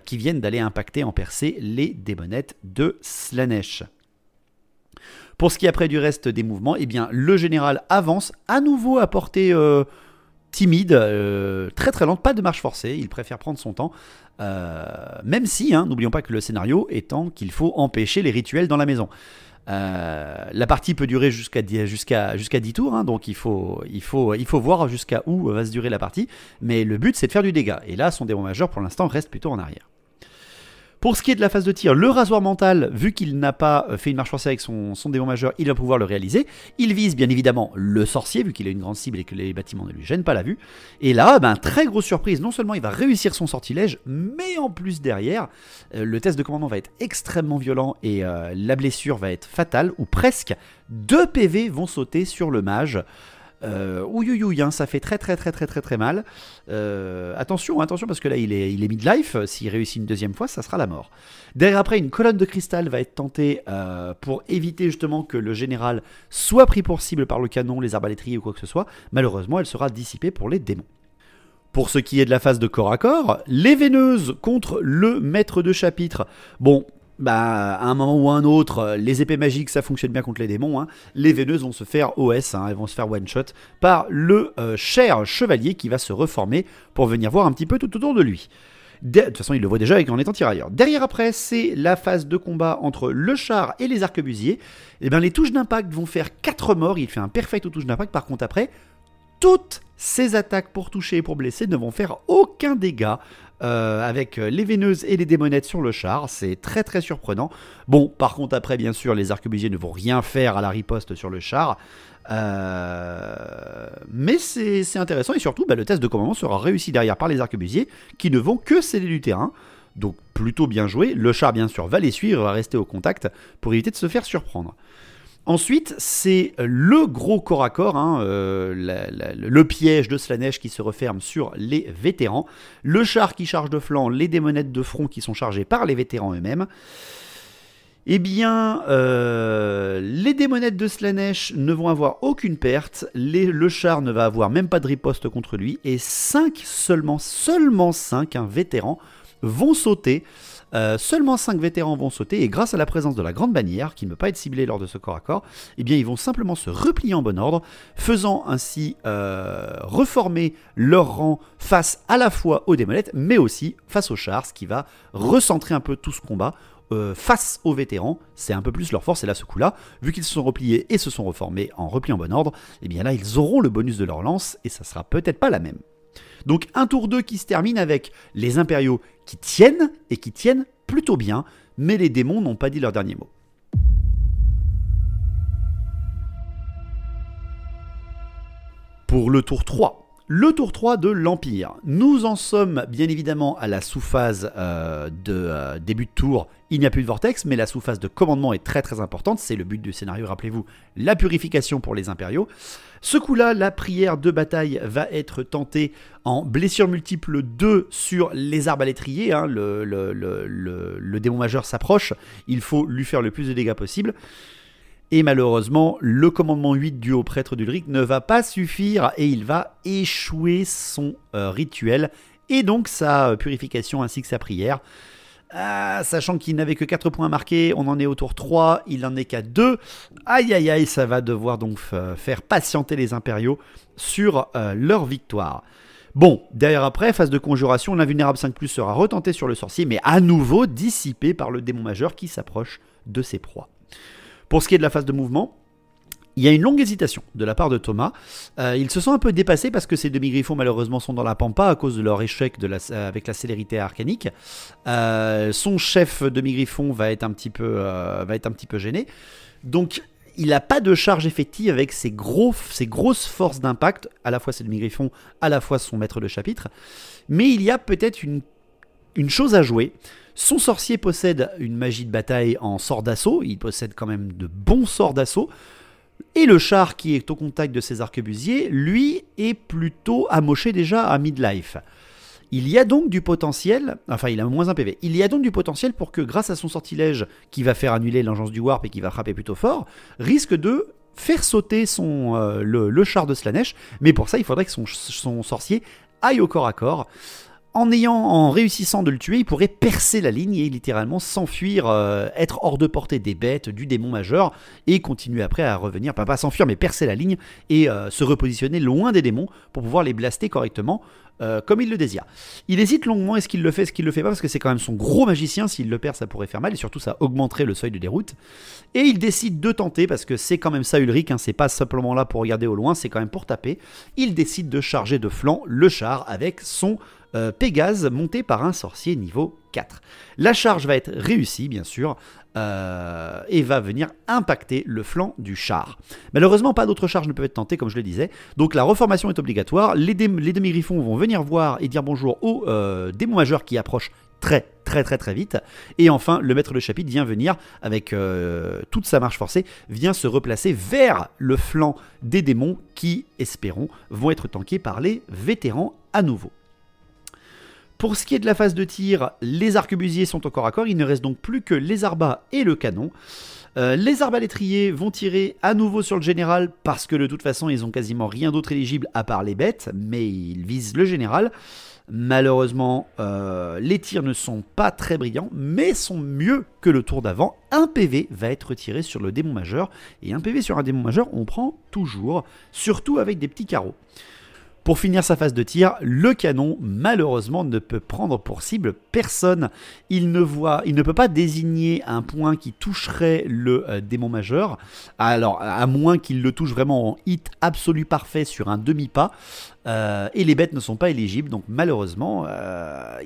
qui viennent d'aller impacter en percée les démonettes de Slaanesh. Pour ce qui est après du reste des mouvements, eh bien, le général avance à nouveau à portée timide, très très lente, pas de marche forcée, il préfère prendre son temps, même si, hein, n'oublions pas que le scénario étant qu'il faut empêcher les rituels dans la maison. La partie peut durer jusqu'à 10 tours, hein, donc il faut voir jusqu'à où va se durer la partie, mais le but c'est de faire du dégât, et là son démon majeur pour l'instant reste plutôt en arrière. Pour ce qui est de la phase de tir, le rasoir mental, vu qu'il n'a pas fait une marche forcée avec son démon majeur, il va pouvoir le réaliser. Il vise bien évidemment le sorcier, vu qu'il a une grande cible et que les bâtiments ne lui gênent pas la vue. Et là, très grosse surprise, non seulement il va réussir son sortilège, mais en plus derrière, le test de commandement va être extrêmement violent et la blessure va être fatale, ou presque. 2 PV vont sauter sur le mage. Ouïouïouï, hein, ça fait très mal. Attention parce que là il est midlife. S'il réussit une deuxième fois, ça sera la mort. Derrière après, une colonne de cristal va être tentée pour éviter justement que le général soit pris pour cible par le canon, les arbalétriers ou quoi que ce soit. Malheureusement, elle sera dissipée pour les démons. Pour ce qui est de la phase de corps à corps, les veineuses contre le maître de chapitre. Bon, à un moment ou à un autre, les épées magiques ça fonctionne bien contre les démons, hein. Les veineuses vont se faire OS, hein, elles vont se faire one shot par le cher chevalier qui va se reformer pour venir voir un petit peu tout autour de lui. De toute façon, il le voit déjà en étant tirailleur. Derrière après, c'est la phase de combat entre le char et les arquebusiers. Et bien, les touches d'impact vont faire 4 morts. Il fait un perfect aux touches d'impact. Par contre, après, toutes ces attaques pour toucher et pour blesser ne vont faire aucun dégât. Avec les veineuses et les démonettes sur le char, c'est très très surprenant. Bon, par contre après bien sûr les arquebusiers ne vont rien faire à la riposte sur le char, mais c'est intéressant et surtout le test de commandement sera réussi derrière par les arquebusiers qui ne vont que céder du terrain, donc plutôt bien joué. Le char bien sûr va les suivre, va rester au contact pour éviter de se faire surprendre. Ensuite, c'est le gros corps à corps, le piège de Slaanesh qui se referme sur les vétérans, le char qui charge de flanc, les démonettes de front qui sont chargées par les vétérans eux-mêmes. Eh bien, les démonettes de Slaanesh ne vont avoir aucune perte, le char ne va avoir même pas de riposte contre lui, et 5, seulement 5 vétérans vont sauter. Seulement 5 vétérans vont sauter et grâce à la présence de la grande bannière qui ne peut pas être ciblée lors de ce corps à corps, eh bien ils vont simplement se replier en bon ordre, faisant ainsi reformer leur rang face à la fois aux démonettes mais aussi face aux chars, ce qui va recentrer un peu tout ce combat face aux vétérans. C'est un peu plus leur force et là ce coup là, vu qu'ils se sont repliés et se sont reformés en repli en bon ordre, eh bien là ils auront le bonus de leur lance et ça sera peut-être pas la même. Donc un tour 2 qui se termine avec les impériaux qui tiennent, et qui tiennent plutôt bien, mais les démons n'ont pas dit leur dernier mot. Pour le tour 3. Le tour 3 de l'Empire. Nous en sommes bien évidemment à la sous-phase de début de tour. Il n'y a plus de vortex, mais la sous-phase de commandement est très très importante. C'est le but du scénario, rappelez-vous, la purification pour les impériaux. Ce coup-là, la prière de bataille va être tentée en blessure multiple 2 sur les arbalétriers. Le démon majeur s'approche, il faut lui faire le plus de dégâts possible. Et malheureusement, le commandement 8 du haut prêtre d'Ulric ne va pas suffire et il va échouer son rituel et donc sa purification ainsi que sa prière. Sachant qu'il n'avait que 4 points marqués, on en est au tour 3, il n'en est qu'à 2. Aïe aïe aïe, ça va devoir donc faire patienter les impériaux sur leur victoire. Bon, derrière après, phase de conjuration, l'invulnérable 5+, sera retenté sur le sorcier, mais à nouveau dissipé par le démon majeur qui s'approche de ses proies. Pour ce qui est de la phase de mouvement, il y a une longue hésitation de la part de Thomas. Ils se sont un peu dépassés parce que ces demi-griffons malheureusement sont dans la pampa à cause de leur échec avec la célérité arcanique. Son chef demi-griffon va être un petit peu gêné. Donc il n'a pas de charge effective avec ses grosses forces d'impact, à la fois ses demi-griffons, à la fois son maître de chapitre. Mais il y a peut-être une chose à jouer. Son sorcier possède une magie de bataille en sort d'assaut, il possède quand même de bons sorts d'assaut, et le char qui est au contact de ses arquebusiers, lui, est plutôt amoché déjà à midlife. Il y a donc du potentiel, enfin il a moins un PV, il y a donc du potentiel pour que grâce à son sortilège qui va faire annuler l'engeance du warp et qui va frapper plutôt fort, risque de faire sauter le char de Slaanesh, mais pour ça il faudrait que son sorcier aille au corps à corps. En réussissant de le tuer, il pourrait percer la ligne et littéralement s'enfuir, être hors de portée des bêtes, du démon majeur, et continuer après à revenir, pas s'enfuir, mais percer la ligne et se repositionner loin des démons pour pouvoir les blaster correctement comme il le désire. Il hésite longuement, est-ce qu'il le fait, est-ce qu'il le fait pas, parce que c'est quand même son gros magicien, s'il le perd ça pourrait faire mal, et surtout ça augmenterait le seuil de déroute. Et il décide de tenter, parce que c'est quand même ça Ulric, c'est pas simplement là pour regarder au loin, c'est quand même pour taper. Il décide de charger de flanc le char avec son Pégase monté par un sorcier niveau 4. La charge va être réussie bien sûr et va venir impacter le flanc du char. Malheureusement pas d'autres charges ne peuvent être tentées comme je le disais, donc la reformation est obligatoire. Les demi-griffons vont venir voir et dire bonjour au démon majeur qui approche très vite, et enfin le maître de chapitre vient venir avec toute sa marche forcée, vient se replacer vers le flanc des démons qui, espérons, vont être tankés par les vétérans à nouveau. Pour ce qui est de la phase de tir, les arquebusiers sont au corps à corps, il ne reste donc plus que les arbas et le canon. Les arbalétriers vont tirer à nouveau sur le général parce que de toute façon ils ont quasiment rien d'autre éligible à part les bêtes, mais ils visent le général. Malheureusement, les tirs ne sont pas très brillants, mais sont mieux que le tour d'avant. Un PV va être tiré sur le démon majeur, et un PV sur un démon majeur on prend toujours, surtout avec des petits carreaux. Pour finir sa phase de tir, le canon, malheureusement, ne peut prendre pour cible personne. Il ne peut pas désigner un point qui toucherait le démon majeur, alors à moins qu'il le touche vraiment en hit absolu parfait sur un demi-pas. Et les bêtes ne sont pas éligibles, donc malheureusement,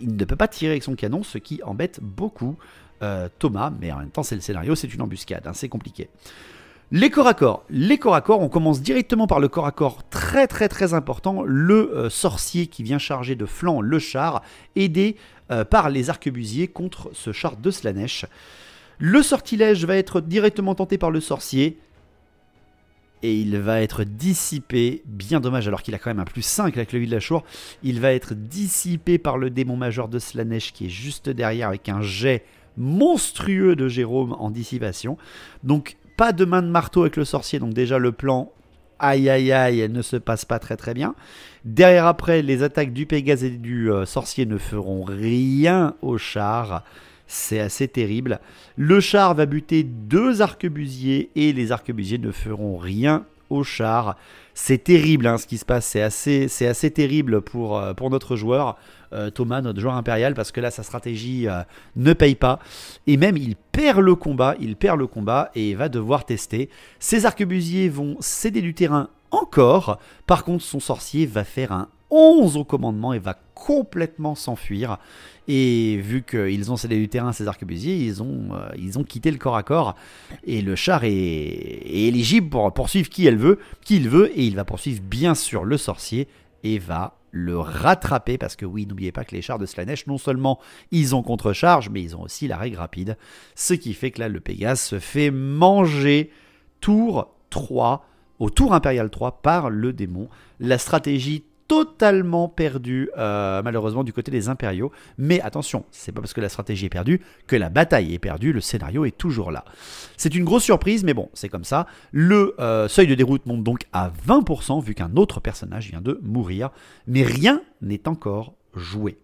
il ne peut pas tirer avec son canon, ce qui embête beaucoup Thomas. Mais en même temps, c'est le scénario, c'est une embuscade, hein, c'est compliqué. Les corps à corps. Les corps à corps, on commence directement par le corps à corps très important, le sorcier qui vient charger de flanc le char, aidé par les arquebusiers contre ce char de Slaanesh. Le sortilège va être directement tenté par le sorcier, et il va être dissipé, bien dommage alors qu'il a quand même un +5 avec le Huile d'Achour, il va être dissipé par le démon majeur de Slaanesh qui est juste derrière avec un jet monstrueux de Jérôme en dissipation. Donc pas de main de marteau avec le sorcier, donc déjà le plan, aïe aïe aïe, ne se passe pas très bien. Derrière après, les attaques du Pégase et du sorcier ne feront rien au char, c'est assez terrible. Le char va buter 2 arquebusiers et les arquebusiers ne feront rien au char. C'est terrible hein, ce qui se passe, c'est assez terrible pour notre joueur. Thomas, notre joueur impérial, parce que là sa stratégie ne paye pas, et même il perd le combat et va devoir tester. Ses arquebusiers vont céder du terrain encore, par contre son sorcier va faire un 11 au commandement et va complètement s'enfuir, et vu qu'ils ont cédé du terrain, ces arquebusiers, ils ont quitté le corps à corps, et le char est éligible pour poursuivre qui il veut, et il va poursuivre bien sûr le sorcier, et va le rattraper, parce que oui, n'oubliez pas que les chars de Slaanesh, non seulement ils ont contre-charge, mais ils ont aussi la règle rapide, ce qui fait que là, le Pégase se fait manger tour 3, au tour impérial 3, par le démon. La stratégie totalement perdue, malheureusement, du côté des impériaux, mais attention, c'est pas parce que la stratégie est perdue que la bataille est perdue, le scénario est toujours là. C'est une grosse surprise, mais bon, c'est comme ça. Le seuil de déroute monte donc à 20%, vu qu'un autre personnage vient de mourir, mais rien n'est encore joué.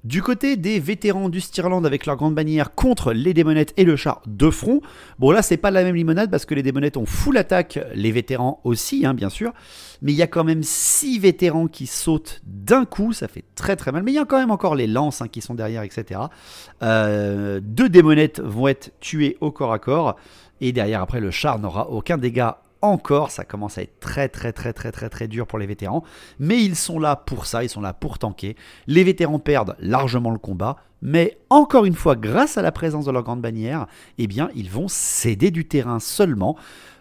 Du côté des vétérans du Stirland avec leur grande bannière contre les démonettes et le char de front, bon là c'est pas la même limonade parce que les démonettes ont full attaque, les vétérans aussi hein, bien sûr, mais il y a quand même 6 vétérans qui sautent d'un coup, ça fait très mal, mais il y a quand même encore les lances hein, qui sont derrière, etc. 2 démonettes vont être tuées au corps à corps, et derrière après le char n'aura aucun dégât encore, ça commence à être très dur pour les vétérans, mais ils sont là pour ça, ils sont là pour tanker. Les vétérans perdent largement le combat, mais encore une fois, grâce à la présence de leur grande bannière, eh bien, ils vont céder du terrain seulement,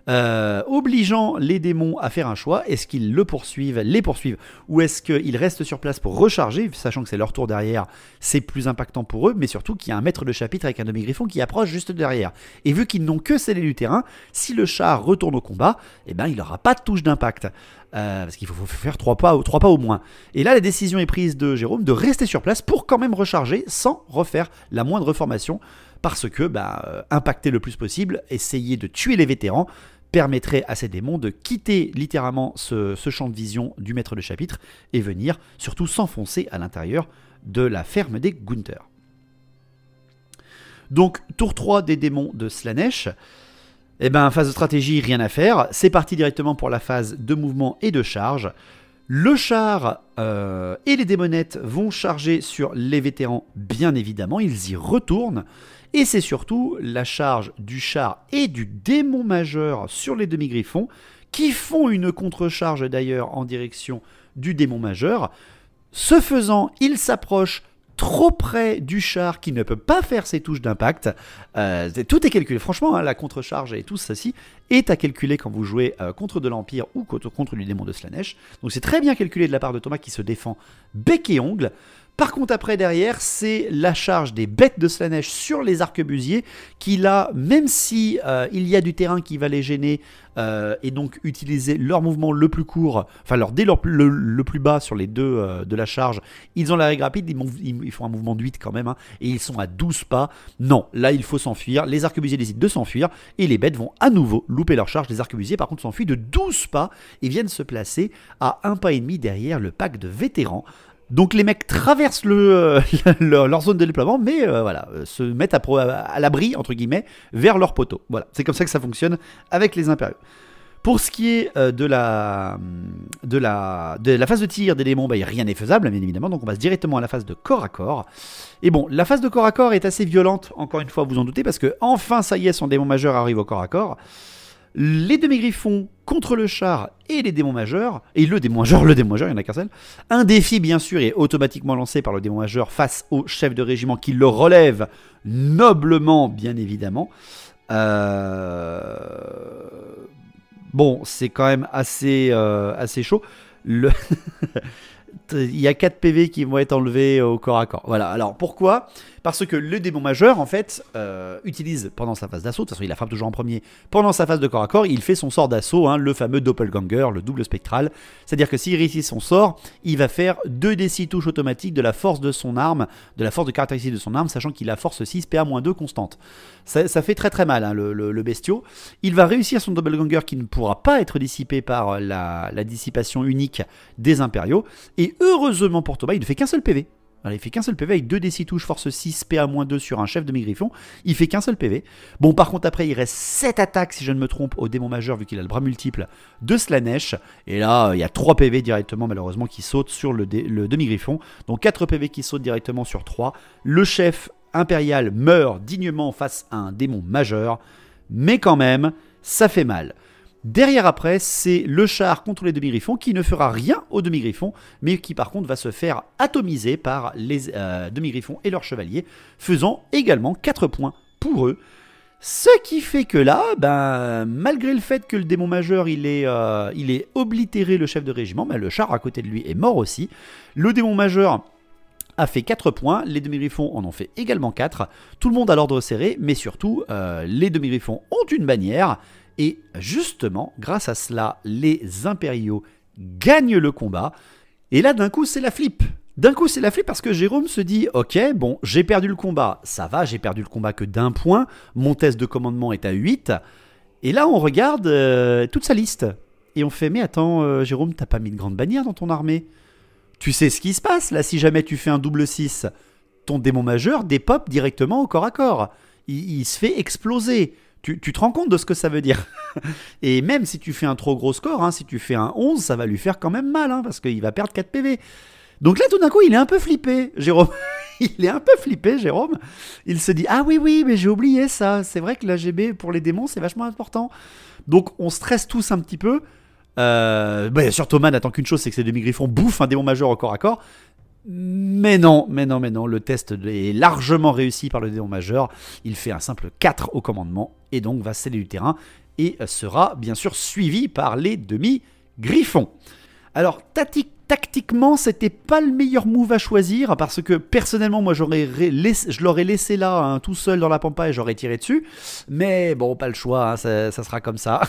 obligeant les démons à faire un choix. Est-ce qu'ils les poursuivent, ou est-ce qu'ils restent sur place pour recharger, sachant que c'est leur tour derrière, c'est plus impactant pour eux, mais surtout qu'il y a un maître de chapitre avec un demi-griffon qui approche juste derrière. Et vu qu'ils n'ont que cédé du terrain, si le char retourne au combat, eh ben, il n'aura pas de touche d'impact. Parce qu'il faut faire 3 pas au moins. Et là, la décision est prise de Jérôme de rester sur place pour quand même recharger sans refaire la moindre formation, parce que impacter le plus possible, essayer de tuer les vétérans, permettrait à ces démons de quitter littéralement ce champ de vision du maître de chapitre et venir surtout s'enfoncer à l'intérieur de la ferme des Gunther. Donc tour 3 des démons de Slaanesh. Eh ben, phase de stratégie, rien à faire. C'est parti directement pour la phase de mouvement et de charge. Le char et les démonettes vont charger sur les vétérans, bien évidemment. Ils y retournent. Et c'est surtout la charge du char et du démon majeur sur les demi-griffons qui font une contre-charge d'ailleurs en direction du démon majeur. Ce faisant, ils s'approchent trop près du char qui ne peut pas faire ses touches d'impact. Tout est calculé. Franchement, hein, la contre-charge et tout ceci est à calculer quand vous jouez contre de l'Empire ou contre du démon de Slaanesh. Donc c'est très bien calculé de la part de Thomas qui se défend bec et ongle. Par contre, après, derrière, c'est la charge des bêtes de Slaanesh sur les arquebusiers qui, là, même si il y a du terrain qui va les gêner et donc utiliser leur mouvement le plus court, enfin leur dé le plus bas sur les deux de la charge, ils ont la règle rapide, ils font un mouvement de 8 quand même, hein, et ils sont à 12 pas. Non, là, il faut s'enfuir. Les arquebusiers décident de s'enfuir et les bêtes vont à nouveau louper leur charge. Les arquebusiers, par contre, s'enfuient de 12 pas et viennent se placer à 1 pas et demi derrière le pack de vétérans. Donc les mecs traversent leur zone de déploiement, mais se mettent à l'abri, entre guillemets, vers leur poteau. Voilà, c'est comme ça que ça fonctionne avec les impériaux. Pour ce qui est de la phase de tir des démons, rien n'est faisable, bien évidemment, donc on passe directement à la phase de corps à corps. Et bon, la phase de corps à corps est assez violente, encore une fois, vous en doutez, parce que enfin, ça y est, son démon majeur arrive au corps à corps. Les demi-griffons contre le char et les démons majeurs, et le démon majeur, il n'y en a qu'un seul. Un défi, bien sûr, est automatiquement lancé par le démon majeur face au chef de régiment qui le relève noblement, bien évidemment. Bon, c'est quand même assez chaud. Il y a 4 PV qui vont être enlevés au corps à corps. Voilà, alors pourquoi ? Parce que le démon majeur, en fait, utilise pendant sa phase d'assaut, de toute façon il la frappe toujours en premier, pendant sa phase de corps à corps, il fait son sort d'assaut, le fameux doppelganger, le double spectral. C'est-à-dire que s'il réussit son sort, il va faire 2d6 touches automatiques de la force de son arme, de la force de caractéristique de son arme, sachant qu'il a force 6, PA-2 constante. Ça fait très très mal, le bestiau. Il va réussir son doppelganger qui ne pourra pas être dissipé par la dissipation unique des impériaux. Et heureusement pour Thomas, il ne fait qu'un seul PV. Alors, il fait qu'un seul PV avec 2d6 touches, force 6, PA-2 sur un chef de mi-griffon. Il fait qu'un seul PV. Bon, par contre, après, il reste 7 attaques, si je ne me trompe, au démon majeur, vu qu'il a le bras multiple de Slaanesh. Et là, il y a 3 PV directement, malheureusement, qui sautent sur le demi-griffon. Donc 4 PV qui sautent directement sur 3. Le chef impérial meurt dignement face à un démon majeur. Mais quand même, ça fait mal. Derrière après, c'est le char contre les demi-griffons qui ne fera rien aux demi-griffons, mais qui par contre va se faire atomiser par les demi-griffons et leurs chevaliers, faisant également 4 points pour eux. Ce qui fait que là, malgré le fait que le démon majeur il est oblitéré le chef de régiment, le char à côté de lui est mort aussi. Le démon majeur a fait 4 points, les demi-griffons en ont fait également 4. Tout le monde a l'ordre serré, mais surtout, les demi-griffons ont une bannière. Et justement, grâce à cela, les impériaux gagnent le combat. Et là, d'un coup, c'est la flip. D'un coup, c'est la flip parce que Jérôme se dit « Ok, bon, j'ai perdu le combat. Ça va, j'ai perdu le combat que d'1 point. Mon test de commandement est à 8. » Et là, on regarde toute sa liste. Et on fait « Mais attends, Jérôme, t'as pas mis de grande bannière dans ton armée. Tu sais ce qui se passe, là, si jamais tu fais un double 6, ton démon majeur dépop directement au corps à corps. Il se fait exploser. Tu te rends compte de ce que ça veut dire. Et même si tu fais un trop gros score, si tu fais un 11, ça va lui faire quand même mal, parce qu'il va perdre 4 PV. Donc là, tout d'un coup, il est un peu flippé, Jérôme. Il est un peu flippé, Jérôme. Il se dit « Ah oui, mais j'ai oublié ça. C'est vrai que l'AGB pour les démons, c'est vachement important. » Donc on stresse tous un petit peu. Sur Thomas, n'attend qu'une chose, c'est que ces demi-griffons bouffent un démon majeur au corps à corps. Mais non, le test est largement réussi par le démon majeur. Il fait un simple 4 au commandement et donc va sceller du terrain et sera bien sûr suivi par les demi-griffons. Alors, tactiquement, c'était pas le meilleur move à choisir parce que personnellement, moi, je l'aurais laissé là, tout seul dans la pampa et j'aurais tiré dessus. Mais bon, pas le choix, ça sera comme ça.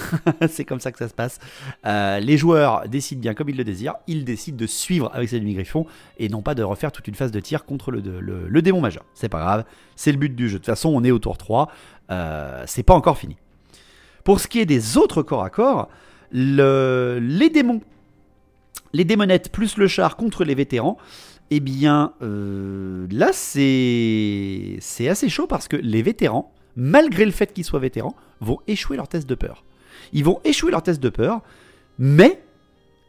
C'est comme ça que ça se passe. Les joueurs décident bien comme ils le désirent. Ils décident de suivre avec ces demi-griffons et non pas de refaire toute une phase de tir contre le démon majeur. C'est pas grave, c'est le but du jeu. De toute façon, on est au tour 3. C'est pas encore fini. Pour ce qui est des autres corps à corps, les démonettes plus le char contre les vétérans, eh bien là c'est assez chaud parce que les vétérans, malgré le fait qu'ils soient vétérans, vont échouer leur test de peur. Ils vont échouer leur test de peur, mais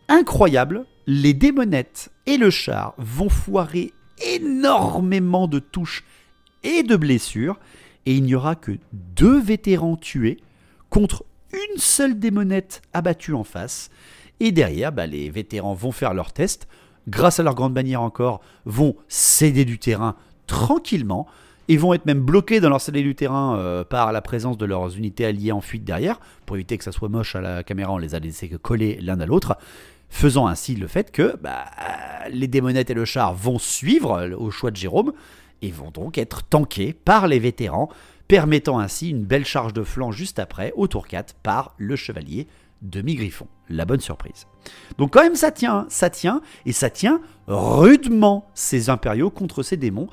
incroyable, les démonettes et le char vont foirer énormément de touches et de blessures, et il n'y aura que 2 vétérans tués contre une seule démonette abattue en face. Et derrière, les vétérans vont faire leur test, grâce à leur grande bannière encore, vont céder du terrain tranquillement, et vont être même bloqués dans leur céder du terrain par la présence de leurs unités alliées en fuite derrière, pour éviter que ça soit moche à la caméra, on les a laissés coller l'un à l'autre, faisant ainsi le fait que les démonettes et le char vont suivre au choix de Jérôme, et vont donc être tankés par les vétérans, permettant ainsi une belle charge de flanc juste après, au tour 4, par le chevalier demi-griffon. La bonne surprise. Donc quand même ça tient, et ça tient rudement ces impériaux contre ces démons.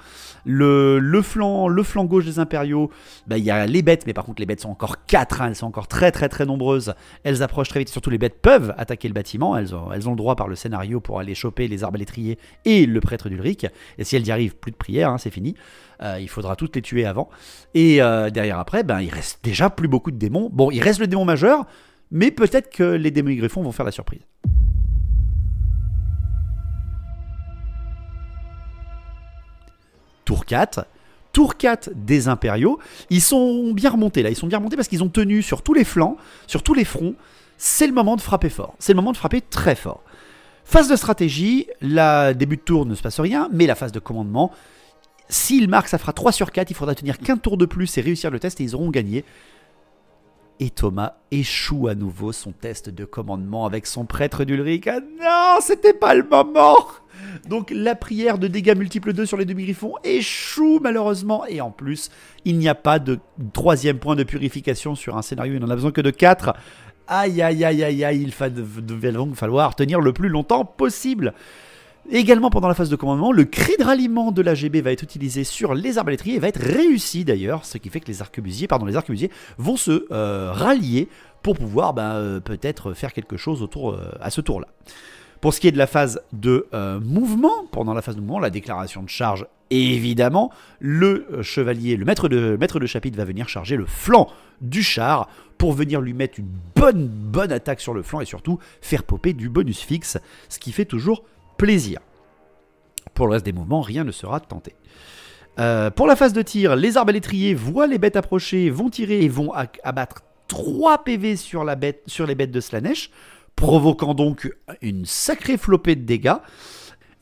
Le flanc gauche des impériaux, il y a les bêtes, mais par contre les bêtes sont encore 4, elles sont encore très très très nombreuses, elles approchent très vite, surtout les bêtes peuvent attaquer le bâtiment, elles ont le droit par le scénario pour aller choper les arbalétriers et le prêtre d'Ulric, et si elles y arrivent, plus de prière, c'est fini. Il faudra toutes les tuer avant, et derrière après, il reste déjà plus beaucoup de démons. Bon, il reste le démon majeur, Mais peut-être que les démons-griffons vont faire la surprise. Tour 4. Tour 4 des impériaux. Ils sont bien remontés là. Ils sont bien remontés parce qu'ils ont tenu sur tous les flancs, sur tous les fronts. C'est le moment de frapper fort. C'est le moment de frapper très fort. Phase de stratégie. Début de tour ne se passe rien. Mais la phase de commandement, s'ils marquent, ça fera 3 sur 4. Il faudra tenir qu'un tour de plus et réussir le test et ils auront gagné. Et Thomas échoue à nouveau son test de commandement avec son prêtre d'Ulrich. Ah non, c'était pas le moment. Donc la prière de dégâts multiples 2 sur les demi-griffons échoue malheureusement. Et en plus, il n'y a pas de 3e point de purification sur un scénario. Il n'en a besoin que de 4. Aïe, aïe, aïe, aïe, aïe. Il va donc falloir tenir le plus longtemps possible. Également pendant la phase de commandement, le cri de ralliement de l'AGB va être utilisé sur les arbalétriers et va être réussi d'ailleurs, ce qui fait que les arquebusiers vont se rallier pour pouvoir peut-être faire quelque chose à ce tour-là. Pour ce qui est de la phase de mouvement, pendant la phase de mouvement, la déclaration de charge, évidemment, le chevalier, le maître de chapitre va venir charger le flanc du char pour venir lui mettre une bonne attaque sur le flanc et surtout faire popper du bonus fixe, ce qui fait toujours plaisir. Pour le reste des mouvements, rien ne sera tenté. Pour la phase de tir, les arbalétriers voient les bêtes approcher, vont tirer et vont abattre 3 PV sur les bêtes de Slaanesh, provoquant donc une sacrée flopée de dégâts.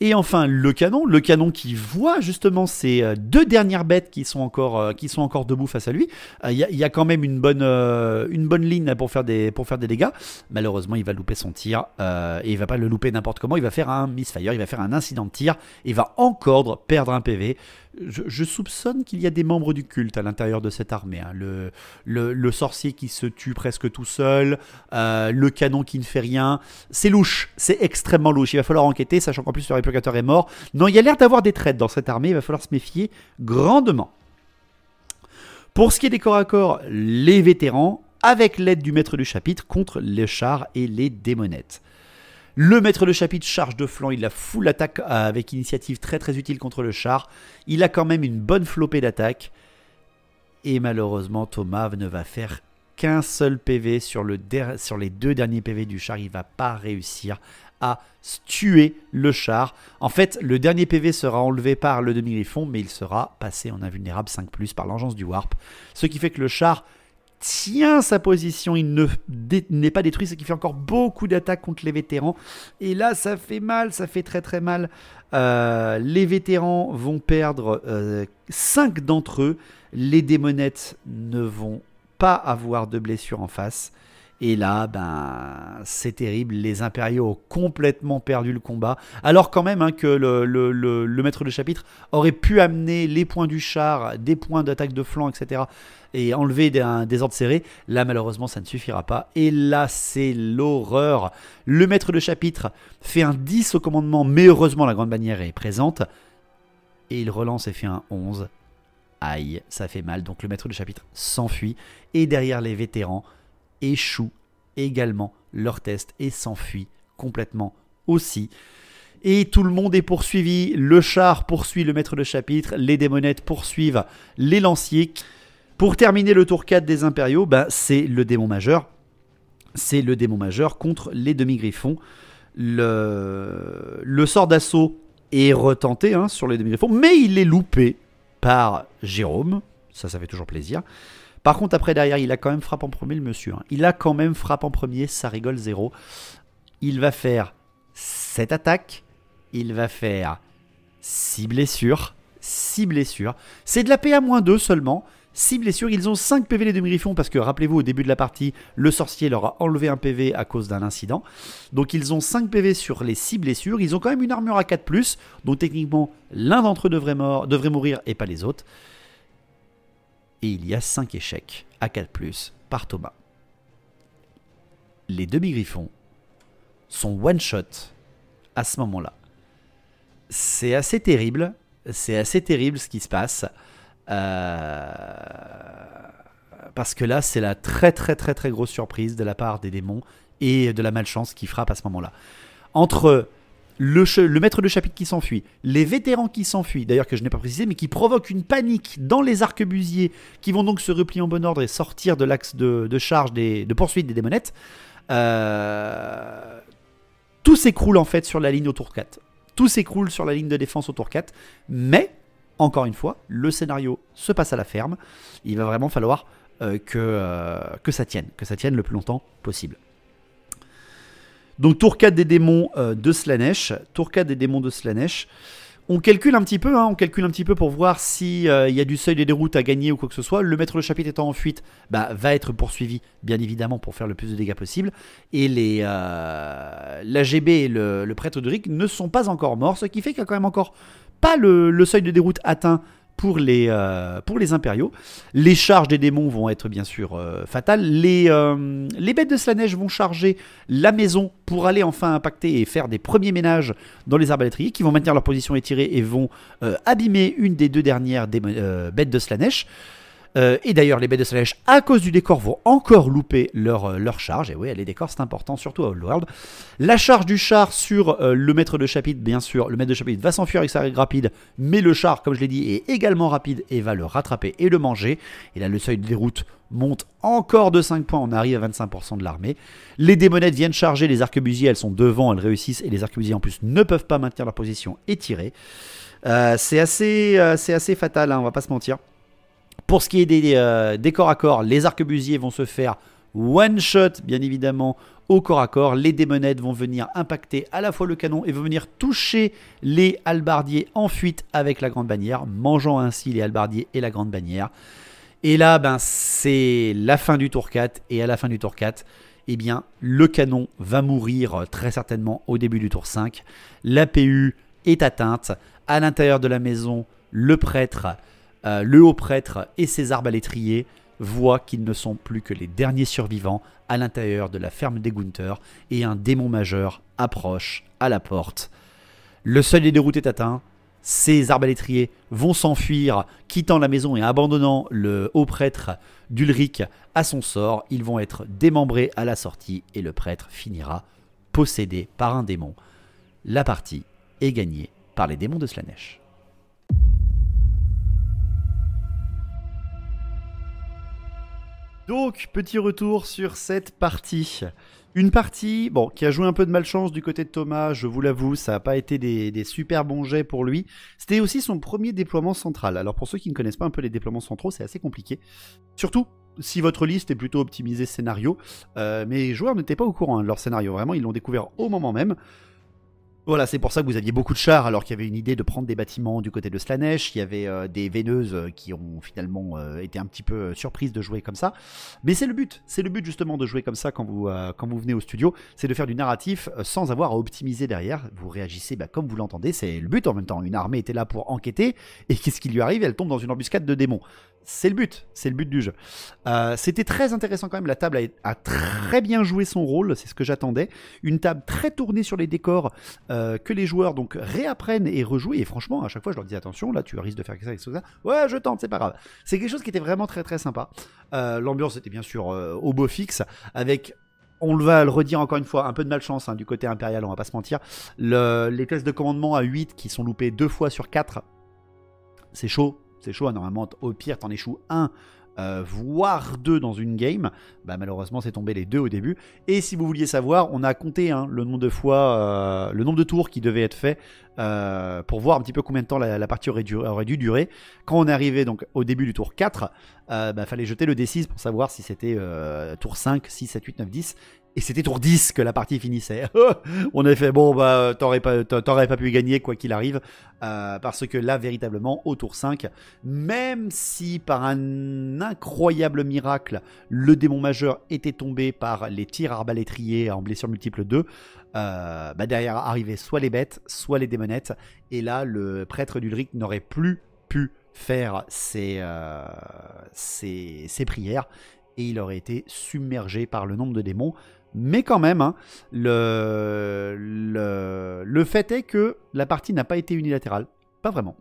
Et enfin, le canon qui voit justement ces 2 dernières bêtes qui sont encore debout face à lui. Il y a quand même une bonne ligne pour faire des dégâts. Malheureusement, il va louper son tir. Et il va pas le louper n'importe comment. Il va faire un misfire, il va faire un incident de tir. Et il va encore perdre un PV. Je soupçonne qu'il y a des membres du culte à l'intérieur de cette armée. Hein. Le sorcier qui se tue presque tout seul, le canon qui ne fait rien. C'est louche, c'est extrêmement louche. Il va falloir enquêter, sachant qu'en plus le réplicateur est mort. Non, il y a l'air d'avoir des traites dans cette armée, il va falloir se méfier grandement. Pour ce qui est des corps à corps, les vétérans, avec l'aide du maître du chapitre, contre les chars et les démonettes. Le maître de chapitre charge de flanc, il a full attaque avec initiative très très utile contre le char. Il a quand même une bonne flopée d'attaque. Et malheureusement, Thomas ne va faire qu'un seul PV sur les 2 derniers PV du char. Il ne va pas réussir à tuer le char. En fait, le dernier PV sera enlevé par le demi-griffon, mais il sera passé en invulnérable 5+, par l'engeance du warp. Ce qui fait que le char tient sa position, il n'est pas détruit, ce qui fait encore beaucoup d'attaques contre les vétérans. Et là, ça fait mal, ça fait très très mal. Les vétérans vont perdre 5 d'entre eux. Les démonettes ne vont pas avoir de blessures en face. Et là, c'est terrible. Les impériaux ont complètement perdu le combat. Alors quand même que le maître de chapitre aurait pu amener les points du char, des points d'attaque de flanc, etc. et enlever des ordres serrés. Là, malheureusement, ça ne suffira pas. Et là, c'est l'horreur. Le maître de chapitre fait un 10 au commandement, mais heureusement, la grande bannière est présente. Et il relance et fait un 11. Aïe, ça fait mal. Donc le maître de chapitre s'enfuit. Et derrière, les vétérans échouent également leur test et s'enfuient complètement aussi. Et tout le monde est poursuivi. Le char poursuit le maître de chapitre. Les démonettes poursuivent les lanciers. Pour terminer le tour 4 des impériaux, c'est le démon majeur. C'est le démon majeur contre les demi-griffons. Le sort d'assaut est retenté sur les demi-griffons, mais il est loupé par Jérôme. Ça fait toujours plaisir. Par contre, après, derrière, il a quand même frappe en premier, le monsieur. Il a quand même frappe en premier, ça rigole 0. Il va faire 7 attaques. Il va faire 6 blessures. 6 blessures. C'est de la PA-2 seulement. 6 blessures. Ils ont 5 PV les demi-griffons parce que, rappelez-vous, au début de la partie, le sorcier leur a enlevé un PV à cause d'un incident. Donc, ils ont 5 PV sur les 6 blessures. Ils ont quand même une armure à 4+. Donc, techniquement, l'un d'entre eux devrait mourir et pas les autres. Et il y a 5 échecs à 4+, par Thomas. Les demi-griffons sont one-shot à ce moment-là. C'est assez terrible. C'est assez terrible ce qui se passe. Parce que là, c'est la très très très très grosse surprise de la part des démons et de la malchance qui frappe à ce moment-là. Entre le maître de chapitre qui s'enfuit, les vétérans qui s'enfuient, d'ailleurs que je n'ai pas précisé, mais qui provoquent une panique dans les arquebusiers, qui vont donc se replier en bon ordre et sortir de l'axe de charge, de poursuite des démonettes, tout s'écroule en fait sur la ligne au tour 4. Tout s'écroule sur la ligne de défense au tour 4, mais, encore une fois, le scénario se passe à la ferme. Il va vraiment falloir que ça tienne le plus longtemps possible. Donc tour 4 des démons de Slaanesh. Tour 4 des démons de Slaanesh. On calcule un petit peu, pour voir s'il y a du seuil de déroute à gagner ou quoi que ce soit. Le maître de chapitre étant en fuite, va être poursuivi, bien évidemment, pour faire le plus de dégâts possible. Et l'AGB et le prêtre de Rick ne sont pas encore morts, ce qui fait qu'il n'y a quand même encore pas le seuil de déroute atteint pour les impériaux. Les charges des démons vont être bien sûr fatales. Les bêtes de Slaanesh vont charger la maison pour aller enfin impacter et faire des premiers ménages dans les arbalétriers qui vont maintenir leur position étirée et vont abîmer une des 2 dernières bêtes de Slaanesh. Et d'ailleurs, les bêtes de Slaanesh, à cause du décor, vont encore louper leur charge. Et oui, les décors, c'est important, surtout à Old World. La charge du char sur le maître de chapitre, bien sûr, le maître de chapitre va s'enfuir avec sa règle rapide, mais le char, comme je l'ai dit, est également rapide et va le rattraper et le manger. Et là, le seuil de déroute monte encore de 5 points, on arrive à 25% de l'armée. Les démonettes viennent charger les arquebusiers, elles sont devant, elles réussissent, et les arquebusiers en plus ne peuvent pas maintenir leur position et tirer. C'est assez fatal, hein, on va pas se mentir. Pour ce qui est des corps à corps, les arquebusiers vont se faire one shot, bien évidemment, au corps à corps. Les démonettes vont venir impacter à la fois le canon et vont venir toucher les halbardiers en fuite avec la grande bannière, mangeant ainsi les halbardiers et la grande bannière. Et là, c'est la fin du tour 4. Et à la fin du tour 4, eh bien, le canon va mourir très certainement au début du tour 5. La PU est atteinte. À l'intérieur de la maison, le prêtre... le haut prêtre et ses arbalétriers voient qu'ils ne sont plus que les derniers survivants à l'intérieur de la ferme des Gunther et un démon majeur approche à la porte. Le seuil des déroutes est atteint, ces arbalétriers vont s'enfuir, quittant la maison et abandonnant le haut prêtre d'Ulric à son sort. Ils vont être démembrés à la sortie et le prêtre finira possédé par un démon. La partie est gagnée par les démons de Slaanesh. Donc, petit retour sur cette partie. Une partie qui a joué un peu de malchance du côté de Thomas, je vous l'avoue, ça n'a pas été des super bons jets pour lui. C'était aussi son premier déploiement central. Alors pour ceux qui ne connaissent pas un peu les déploiements centraux, c'est assez compliqué. Surtout si votre liste est plutôt optimisée scénario. Mais les joueurs n'étaient pas au courant de leur scénario, vraiment, ils l'ont découvert au moment même. Voilà, c'est pour ça que vous aviez beaucoup de chars, alors qu'il y avait une idée de prendre des bâtiments du côté de Slaanesh. Il y avait des veineuses qui ont finalement été un petit peu surprises de jouer comme ça. Mais c'est le but justement de jouer comme ça quand vous venez au studio, c'est de faire du narratif sans avoir à optimiser derrière. Vous réagissez comme vous l'entendez, c'est le but en même temps. Une armée était là pour enquêter, et qu'est-ce qui lui arrive? Elle tombe dans une embuscade de démons. C'est le but du jeu. C'était très intéressant quand même, la table a très bien joué son rôle, c'est ce que j'attendais. Une table très tournée sur les décors, que les joueurs donc réapprennent et rejouent, et franchement à chaque fois je leur disais attention, là tu risques de faire ça et ça. Ouais, je tente, c'est pas grave. C'est quelque chose qui était vraiment très très sympa. L'ambiance était bien sûr au beau fixe, avec... On va le redire encore une fois, un peu de malchance du côté impérial, on va pas se mentir. Les tests de commandement à 8 qui sont loupés 2 fois sur 4, c'est chaud. C'est chaud, normalement, au pire, t'en échoues 1, voire 2 dans une game. Malheureusement, c'est tombé les 2 au début. Et si vous vouliez savoir, on a compté le nombre de fois, le nombre de tours qui devaient être faits pour voir un petit peu combien de temps la partie aurait dû durer. Quand on est arrivé donc, au début du tour 4, fallait jeter le D6 pour savoir si c'était tour 5, 6, 7, 8, 9, 10. Et c'était tour 10 que la partie finissait. On avait fait, t'aurais pas pu gagner quoi qu'il arrive. Parce que là, véritablement, au tour 5, même si par un incroyable miracle, le démon majeur était tombé par les tirs arbalétriers en blessure multiple 2, derrière arrivaient soit les bêtes, soit les démonettes. Et là, le prêtre d'Ulric n'aurait plus pu faire ses prières. Et il aurait été submergé par le nombre de démons. Mais quand même, le fait est que la partie n'a pas été unilatérale. Pas vraiment.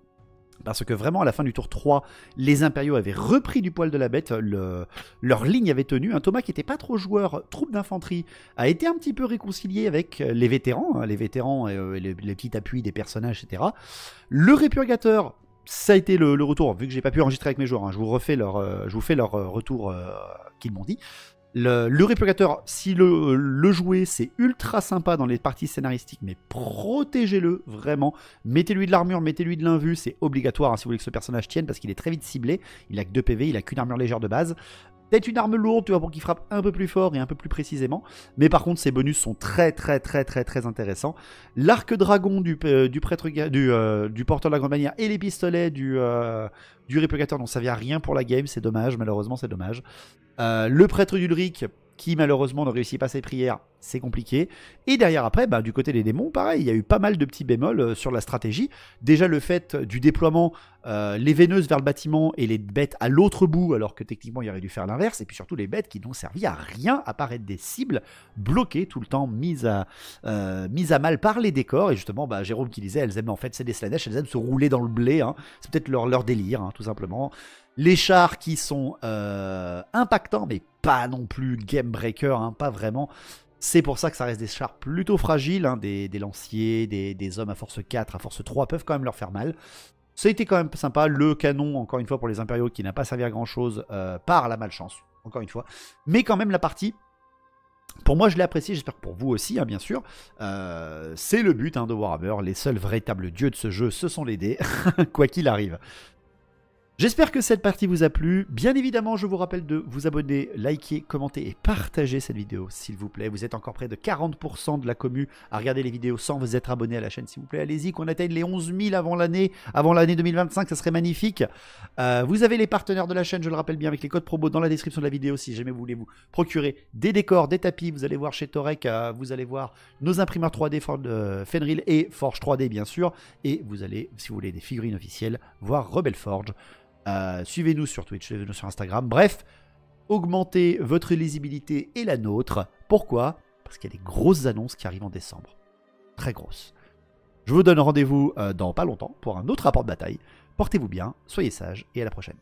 Parce que vraiment, à la fin du tour 3, les Impériaux avaient repris du poil de la bête, leur ligne avait tenu. Un Thomas qui n'était pas trop joueur, troupe d'infanterie, a été un petit peu réconcilié avec les vétérans, et les petits appuis des personnages, etc. Le Répurgateur, ça a été le retour, vu que j'ai pas pu enregistrer avec mes joueurs, hein, je vous fais leur retour qu'ils m'ont dit. Le Répurgateur, si le jouer, c'est ultra sympa dans les parties scénaristiques, mais protégez-le vraiment. Mettez-lui de l'armure, mettez-lui de l'invue, c'est obligatoire hein, si vous voulez que ce personnage tienne, parce qu'il est très vite ciblé. Il a que 2 PV, il a qu'une armure légère de base. Peut-être une arme lourde, tu vois, pour qu'il frappe un peu plus fort et un peu plus précisément. Mais par contre, ses bonus sont très intéressants. L'arc dragon du prêtre du porteur de la grande bannière et les pistolets du Répurgateur n'ont servi à rien pour la game, c'est dommage, malheureusement c'est dommage. Le prêtre d'Ulric, qui malheureusement ne réussit pas ses prières, c'est compliqué. Et derrière après, bah, du côté des démons, pareil, il y a eu pas mal de petits bémols sur la stratégie. Déjà le fait du déploiement, les veineuses vers le bâtiment et les bêtes à l'autre bout, alors que techniquement il aurait dû faire l'inverse. Et puis surtout les bêtes qui n'ont servi à rien, à part être des cibles bloquées tout le temps, mises à mal par les décors. Et justement, bah, Jérôme qui disait, elles aiment en fait, c'est des Slaanesh, elles aiment se rouler dans le blé. Hein. C'est peut-être leur délire, hein, tout simplement. Les chars qui sont impactants, mais pas non plus game breaker, hein, pas vraiment. C'est pour ça que ça reste des chars plutôt fragiles, hein, des lanciers, des hommes à force 4, à force 3 peuvent quand même leur faire mal. Ça a été quand même sympa. Le canon, encore une fois, pour les Impériaux, qui n'a pas servi à grand chose par la malchance, encore une fois. Mais quand même, la partie, pour moi, je l'ai apprécié, j'espère que pour vous aussi, hein, bien sûr. C'est le but hein, de Warhammer. Les seuls véritables dieux de ce jeu, ce sont les dés, quoi qu'il arrive. J'espère que cette partie vous a plu. Bien évidemment, je vous rappelle de vous abonner, liker, commenter et partager cette vidéo, s'il vous plaît. Vous êtes encore près de 40% de la commu à regarder les vidéos sans vous être abonné à la chaîne, s'il vous plaît. Allez-y, qu'on atteigne les 11 000 avant l'année 2025, ça serait magnifique. Vous avez les partenaires de la chaîne, je le rappelle bien, avec les codes promo dans la description de la vidéo, si jamais vous voulez vous procurer des décors, des tapis. Vous allez voir chez Torek, vous allez voir nos imprimeurs 3D Fenrir et Forge 3D, bien sûr. Et vous allez, si vous voulez des figurines officielles, voir Rebel Forge. Suivez-nous sur Twitch, suivez-nous sur Instagram. Bref, augmentez votre lisibilité et la nôtre. Pourquoi? Parce qu'il y a des grosses annonces qui arrivent en décembre. Très grosses. Je vous donne rendez-vous dans pas longtemps pour un autre rapport de bataille. Portez-vous bien, soyez sages et à la prochaine.